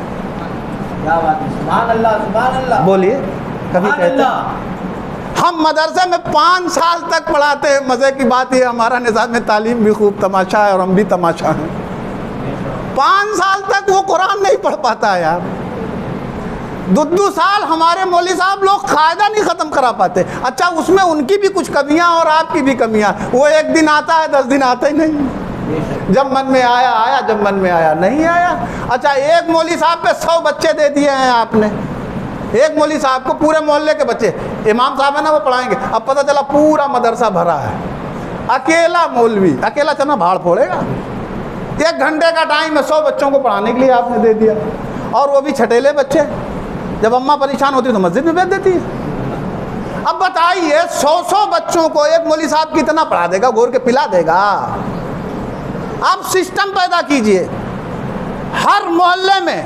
کیا بات ہے. سبحان اللہ سبحان اللہ. بولیے کبھی سبحان کہتے ہیں؟ اللہ. ہم مدرسے میں 5 سال تک پڑھاتے ہیں. مزے کی بات یہ ہمارا نظام تعلیم بھی خوب تماشا ہے اور ہم بھی تماشا ہیں. 5 سال تک وہ قرآن نہیں پڑھ پاتا ہے یار. 2 سال ہمارے مولوی صاحب لوگ قاعدہ نہیں ختم کرا پاتے. اچھا اس میں ان کی بھی کچھ کمیاں اور آپ کی بھی کمیاں. وہ 1 دن آتا ہے 10 دن آتا ہی نہیں. جب من میں آیا آیا، جب من میں آیا نہیں آیا. اچھا ایک مولوی صاحب پہ 100 بچے دے دیے ہیں آپ نے. ایک مولوی صاحب کو پورے محلے کے بچے، امام صاحب ہے نا وہ پڑھائیں گے. اب پتہ چلا پورا مدرسہ بھرا ہے، اکیلا مولوی اکیلا چلنا بھاڑ پھوڑے گا. 1 گھنٹے کا ٹائم ہے 100 بچوں کو پڑھانے کے لیے آپ نے دے دیا، اور وہ بھی چھٹیلے بچے. جب اماں پریشان ہوتی تو مسجد میں بھیج دیتی ہے. اب بتائیے 100 بچوں کو ایک مولوی صاحب کتنا پڑھا دے گا، گور کے پلا دے گا؟ آپ سسٹم پیدا کیجئے ہر محلے میں.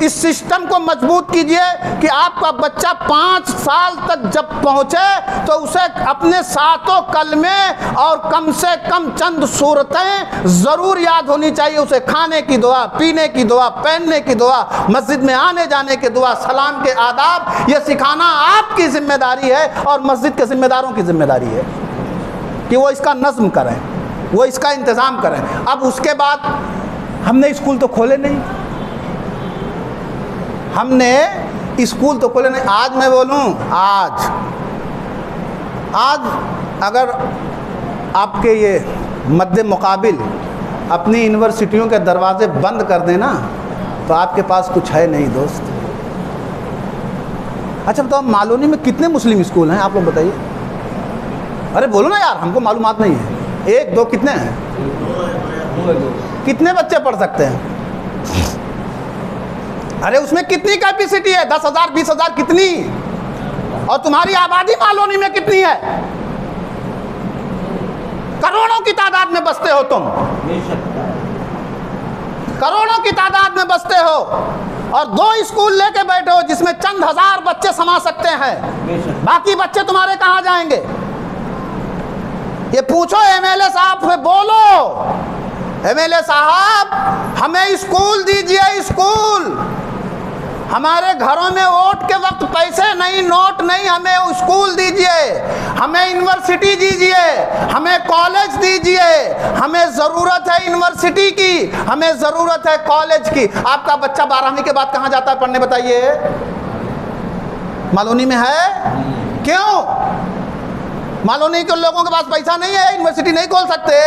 اس سسٹم کو مضبوط کیجئے کہ آپ کا بچہ 5 سال تک جب پہنچے تو اسے اپنے 7 کلمے اور کم سے کم چند سورتیں ضرور یاد ہونی چاہیے. اسے کھانے کی دعا، پینے کی دعا، پہننے کی دعا، مسجد میں آنے جانے کی دعا، سلام کے آداب، یہ سکھانا آپ کی ذمہ داری ہے اور مسجد کے ذمہ داروں کی ذمہ داری ہے کہ وہ اس کا نظم کریں، وہ اس کا انتظام کریں. اب اس کے بعد ہم نے اسکول تو کھولے نہیں، ہم نے اسکول تو کھولے نہیں. آج میں بولوں، آج اگر آپ کے یہ مد مقابل اپنی یونیورسٹیوں کے دروازے بند کر دیں نا تو آپ کے پاس کچھ ہے نہیں دوست. اچھا بتاؤ مالونی میں کتنے مسلم اسکول ہیں آپ لوگ بتائیے؟ ارے بولو نا یار، ہم کو معلومات نہیں ہے. 1 2 کتنے ہیں؟ کتنے بچے پڑھ سکتے ہیں؟ ارے اس میں کتنی کیپیسٹی ہے؟ 10,000 20,000 کتنی؟ اور تمہاری آبادی مالونی میں کتنی ہے؟ کروڑوں کی تعداد میں بستے ہو تم، کروڑوں کی تعداد میں بستے ہو، اور 2 اسکول لے کے بیٹھے ہو جس میں چند ہزار بچے سما سکتے ہیں. باقی بچے تمہارے کہاں جائیں گے؟ یہ پوچھو ایم ایل اے صاحب سے، بولو ایم ایل اے صاحب ہمیں اسکول دیجئے. اسکول ہمارے گھروں میں ووٹ کے وقت پیسے نہیں، نوٹ نہیں، ہمیں اسکول دیجئے، ہمیں یونیورسٹی دیجئے، ہمیں کالج دیجئے. ہمیں ضرورت ہے یونیورسٹی کی، ہمیں ضرورت ہے کالج کی. آپ کا بچہ 12ویں کے بعد کہاں جاتا ہے پڑھنے بتائیے؟ مالونی میں ہے؟ کیوں؟ مالونی کے لوگوں کے پاس پیسہ نہیں ہے، یونیورسٹی نہیں کھول سکتے.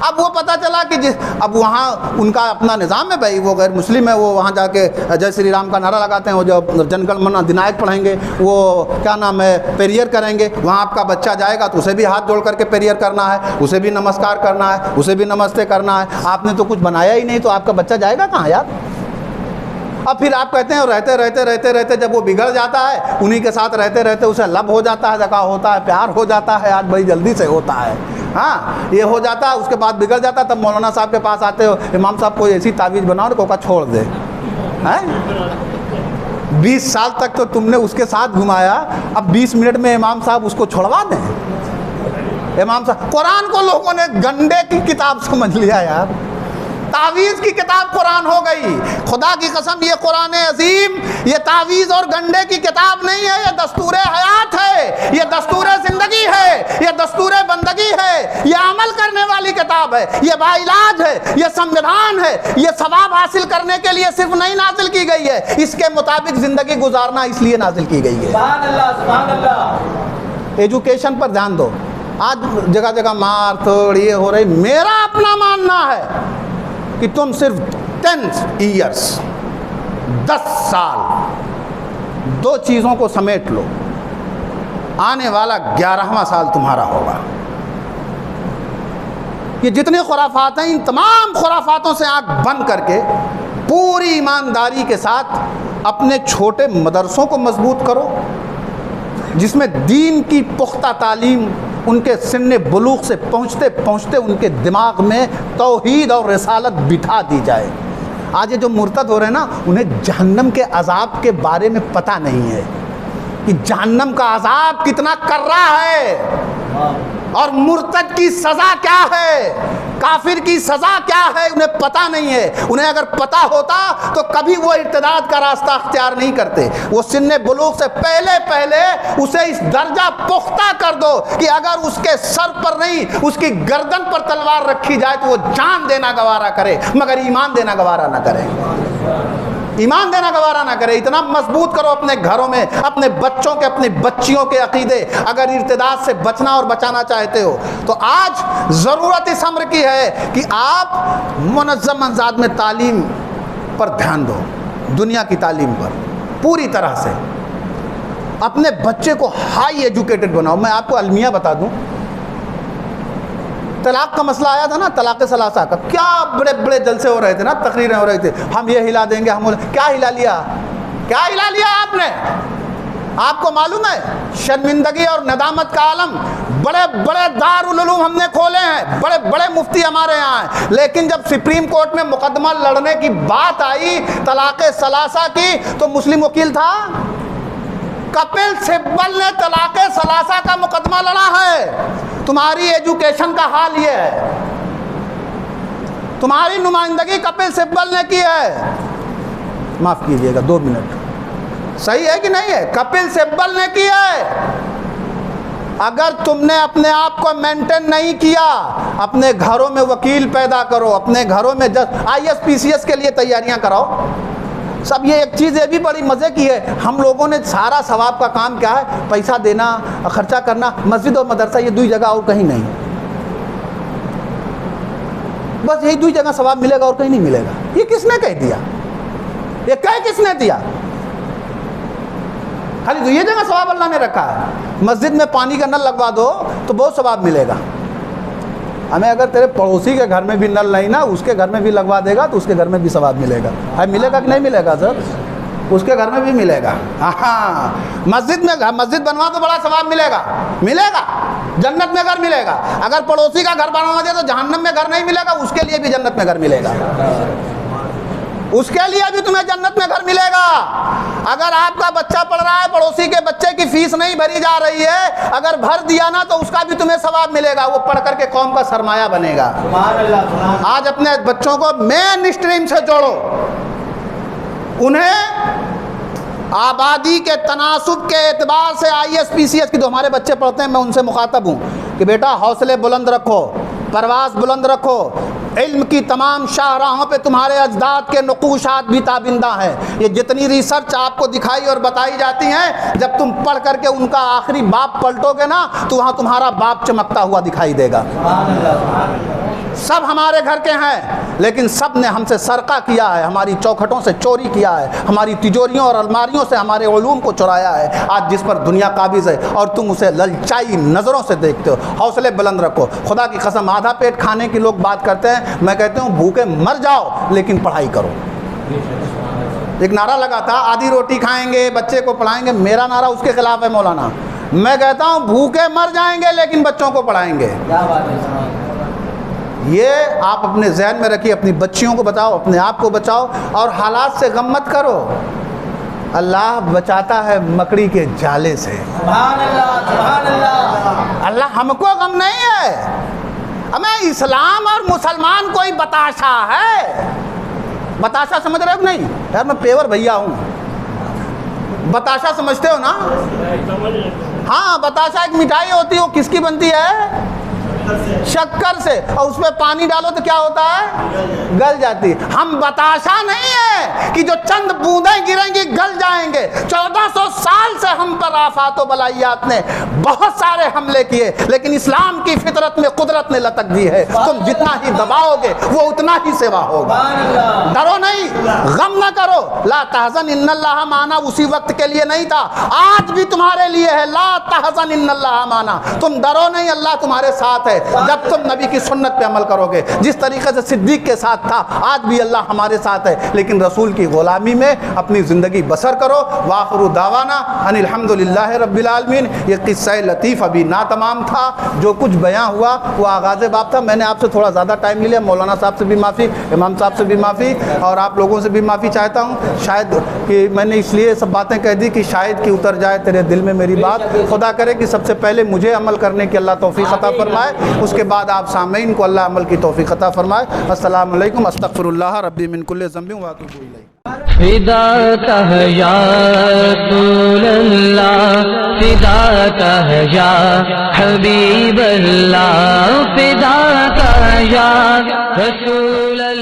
اب وہ پتہ چلا کہ اب وہاں ان کا اپنا نظام ہے بھائی، وہ غیر مسلم ہے، وہ وہاں جا کے جے شری رام کا نعرہ لگاتے ہیں، وہ جو جن گن من ادھینائک پڑھیں گے، وہ کیا نام ہے پیریئر کریں گے، وہاں آپ کا بچہ جائے گا تو اسے بھی ہاتھ جوڑ کر کے پیریئر کرنا ہے، اسے بھی نمسکار کرنا ہے، اسے بھی نمستے کرنا ہے۔ آپ نے تو کچھ بنایا ہی نہیں، تو آپ کا بچہ جائے گا کہاں یار؟ اب پھر آپ کہتے ہیں رہتے جب وہ بگڑ جاتا ہے، انہی کے ساتھ رہتے اسے لب ہو جاتا ہے، زکا ہوتا ہے، پیار ہو جاتا ہے، آج بڑی جلدی سے ہوتا ہے، ہاں یہ ہو جاتا ہے، اس کے بعد بگڑ جاتا ہے، تب مولانا صاحب کے پاس آتے ہو، امام صاحب کوئی ایسی تعویذ بناؤ اور کوکا چھوڑ دے۔ 20 سال تک تو تم نے اس کے ساتھ گھمایا، اب 20 منٹ میں امام صاحب اس کو چھوڑوا دیں؟ امام صاحب قرآن کو لوگوں نے گنڈے کی کتاب سمجھ لیا یار، تعویذ کی کتاب قرآن ہو گئی۔ خدا کی قسم یہ قرآن عظیم یہ تعویذ اور گنڈے کی کتاب نہیں ہے، یہ دستور حیات ہے، یہ دستور زندگی ہے، یہ دستور بندگی ہے، یہ عمل کرنے والی کتاب ہے، یہ باعلاج ہے، یہ سنویدھان ہے، یہ ثواب حاصل کرنے کے لیے صرف نہیں نازل کی گئی ہے، اس کے مطابق زندگی گزارنا اس لیے نازل کی گئی ہے۔ سبحان اللہ سبحان اللہ۔ ایجوکیشن پر دھیان دو، آج جگہ جگہ مار توڑ یہ ہو رہی، میرا اپنا ماننا ہے کہ تم صرف 10 ایئرس 10 سال 2 چیزوں کو سمیٹ لو، آنے والا 11واں سال تمہارا ہوگا۔ یہ جتنے خرافات ہیں ان تمام خرافاتوں سے آنکھ بند کر کے پوری ایمانداری کے ساتھ اپنے چھوٹے مدرسوں کو مضبوط کرو، جس میں دین کی پختہ تعلیم ان کے سن بلوغ سے پہنچتے پہنچتے ان کے دماغ میں توحید اور رسالت بٹھا دی جائے۔ آج یہ جو مرتد ہو رہے ہیں نا، انہیں جہنم کے عذاب کے بارے میں پتہ نہیں ہے کہ جہنم کا عذاب کتنا کر رہا ہے اور مرتد کی سزا کیا ہے، کافر کی سزا کیا ہے، انہیں پتہ نہیں ہے۔ انہیں اگر پتہ ہوتا تو کبھی وہ ارتداد کا راستہ اختیار نہیں کرتے۔ وہ سن بلوغ سے پہلے اسے اس درجہ پختہ کر دو کہ اگر اس کے سر پر نہیں اس کی گردن پر تلوار رکھی جائے تو وہ جان دینا گوارا کرے مگر ایمان دینا گوارا نہ کرے، ایمان دینا گوارا نہ کرے۔ اتنا مضبوط کرو اپنے گھروں میں اپنے بچوں کے اپنی بچیوں کے عقیدے۔ اگر ارتداد سے بچنا اور بچانا چاہتے ہو تو آج ضرورت اس امر کی ہے کہ آپ منظم انداز میں تعلیم پر دھیان دو، دنیا کی تعلیم پر پوری طرح سے اپنے بچے کو ہائی ایجوکیٹڈ بناؤ۔ میں آپ کو المیہ بتا دوں، طلاق کا مسئلہ آیا تھا نا، طلاق ثلاثہ کا، کیا بڑے بڑے جلسے ہو رہے تھے نا، تقریریں ہو رہی تھی، ہم یہ ہلا دیں گے، ہم کیا ہلا لیا، کیا ہلا لیا آپ نے؟ آپ کو معلوم ہے شرمندگی اور ندامت کا عالم بڑے بڑے دارالعلوم ہم نے کھولے ہیں، بڑے بڑے مفتی ہمارے یہاں ہیں، لیکن جب سپریم کورٹ میں مقدمہ لڑنے کی بات آئی طلاق ثلاثہ کی تو مسلم وکیل تھا؟ کپل سبل نے طلاق ثلاثہ کا مقدمہ لڑا ہے۔ تمہاری ایجوکیشن کا حال یہ ہے، تمہاری نمائندگی کپل سبل نے کی ہے، معاف کیجئے گا 2 منٹ، صحیح ہے کہ نہیں ہے؟ کپل سبل نے کی ہے۔ اگر تم نے اپنے آپ کو مینٹین نہیں کیا، اپنے گھروں میں وکیل پیدا کرو، اپنے گھروں میں IAS PCS کے لیے تیاریاں کراؤ۔ سب یہ ایک چیز یہ بھی بڑی مزے کی ہے، ہم لوگوں نے سارا ثواب کا کام کیا ہے، پیسہ دینا، خرچہ کرنا، مسجد اور مدرسہ یہ 2 جگہ اور کہیں نہیں، بس یہی 2 جگہ ثواب ملے گا اور کہیں نہیں ملے گا۔ یہ کس نے کہہ دیا؟ یہ کہہ کس نے دیا؟ خالی 2 جگہ ثواب اللہ نے رکھا ہے۔ مسجد میں پانی کا نل لگوا دو تو بہت ثواب ملے گا، ہمیں اگر تیرے پڑوسی کے گھر میں بھی نل نہیں نا، اس کے گھر میں بھی لگوا دے گا تو اس کے گھر میں بھی ثواب ملے گا۔ ہے ملے گا کہ نہیں ملے گا سر؟ اس کے گھر میں بھی ملے گا۔ ہاں مسجد میں مسجد بنوا تو بڑا ثواب ملے گا، ملے گا، جنت میں گھر ملے گا۔ اگر پڑوسی کا گھر بنوا دے تو جہنم میں گھر نہیں ملے گا، اس کے لیے بھی جنت میں گھر ملے گا، اس کے لیے بھی تمہیں جنت میں گھر ملے گا۔ اگر آپ کا بچہ پڑھ رہا ہے، پڑوسی کے بچے کی فیس نہیں بھری جا رہی ہے، اگر بھر دیا نا تو اس کا بھی تمہیں ثواب ملے گا، وہ پڑھ کر کے قوم کا سرمایہ بنے گا۔ سبحان اللہ سبحان اللہ۔ آج اپنے بچوں کو مین اسٹریم سے جوڑو، انہیں آبادی کے تناسب کے اعتبار سے IAS PCS کی جو ہمارے بچے پڑھتے ہیں، میں ان سے مخاطب ہوں کہ بیٹا حوصلے بلند رکھو، پرواز بلند رکھو، علم کی تمام شاہراہوں پہ تمہارے اجداد کے نقوشات بھی تابندہ ہیں۔ یہ جتنی ریسرچ آپ کو دکھائی اور بتائی جاتی ہیں، جب تم پڑھ کر کے ان کا آخری باپ پلٹو گے نا تو وہاں تمہارا باپ چمکتا ہوا دکھائی دے گا۔ سبحان اللہ سبحان اللہ۔ سب ہمارے گھر کے ہیں، لیکن سب نے ہم سے سرقہ کیا ہے، ہماری چوکھٹوں سے چوری کیا ہے، ہماری تجوریوں اور الماریوں سے ہمارے علوم کو چرایا ہے۔ آج جس پر دنیا قابض ہے اور تم اسے للچائی نظروں سے دیکھتے ہو۔ حوصلے بلند رکھو، خدا کی قسم آدھا پیٹ کھانے کی لوگ بات کرتے ہیں، میں کہتا ہوں بھوکے مر جاؤ لیکن پڑھائی کرو۔ ایک نعرہ لگا تھا آدھی روٹی کھائیں گے بچے کو پڑھائیں گے، میرا نعرہ اس کے خلاف ہے مولانا۔ میں کہتا ہوں بھوکے مر جائیں گے لیکن بچوں کو پڑھائیں گے۔ کیا بات ہے، یہ آپ اپنے ذہن میں رکھیے، اپنی بچیوں کو بچاؤ، اپنے آپ کو بچاؤ، اور حالات سے غم مت کرو۔ اللہ بچاتا ہے مکڑی کے جالے سے۔ سبحان اللہ، سبحان اللہ۔ اللہ ہم کو غم نہیں ہے، ہمیں اسلام اور مسلمان کوئی بتاشا ہے۔ بتاشا سمجھ رہے ہو نہیں؟ یار میں پیور بھیا ہوں، بتاشا سمجھتے ہو نا؟ ہاں بتاشا ایک مٹھائی ہوتی ہے، وہ کس کی بنتی ہے؟ شکر سے، اور اس میں پانی ڈالو تو کیا ہوتا ہے؟ گل جاتی ہے۔ ہم بتاشا نہیں ہے کہ جو چند بوندیں گریں گی گل جائیں گے۔ 1400 سال سے ہم پر آفات و بلائیات نے بہت سارے حملے کیے، لیکن اسلام کی فطرت میں قدرت نے لتک دی ہے، تم جتنا ہی دباؤ گے وہ اتنا ہی سوا ہوگا۔ ڈرو نہیں، غم نہ کرو۔ لا تحزن ان اللہ معنا اسی وقت کے لیے نہیں تھا، آج بھی تمہارے لیے ہے۔ لا تحزن ان اللہ معنا، تم ڈرو نہیں، اللہ تمہارے ساتھ ہے جب تم نبی کی سنت پہ عمل کرو گے۔ جس طریقے سے صدیق کے ساتھ تھا، آج بھی اللہ ہمارے ساتھ ہے، لیکن رسول کی غلامی میں اپنی زندگی بسر کرو۔ وآخر دعوانا ان الحمدللہ رب العالمین۔ یہ قصہ لطیف ابھی نہ تمام تھا، جو کچھ بیان ہوا وہ آغاز باب تھا۔ میں نے آپ سے تھوڑا زیادہ ٹائم لے لیا، مولانا صاحب سے بھی معافی، امام صاحب سے بھی معافی، اور آپ لوگوں سے بھی معافی چاہتا ہوں۔ شاید کہ میں نے اس لیے سب باتیں کہہ دی کہ شاید کہ اتر جائے تیرے دل میں میری بات۔ خدا کرے کہ سب سے پہلے مجھے عمل کرنے کی اللہ توفیق عطا فرمائے، اس کے بعد آپ سامعین کو اللہ عمل کی توفیق عطا فرمائے۔ السلام علیکم، استغفر اللہ ربی من کل ذنب واتوب الیہ۔ فداک ہے یا رسول اللہ، فداک ہے یا حبیب اللہ، فداک ہے یا رسول اللہ۔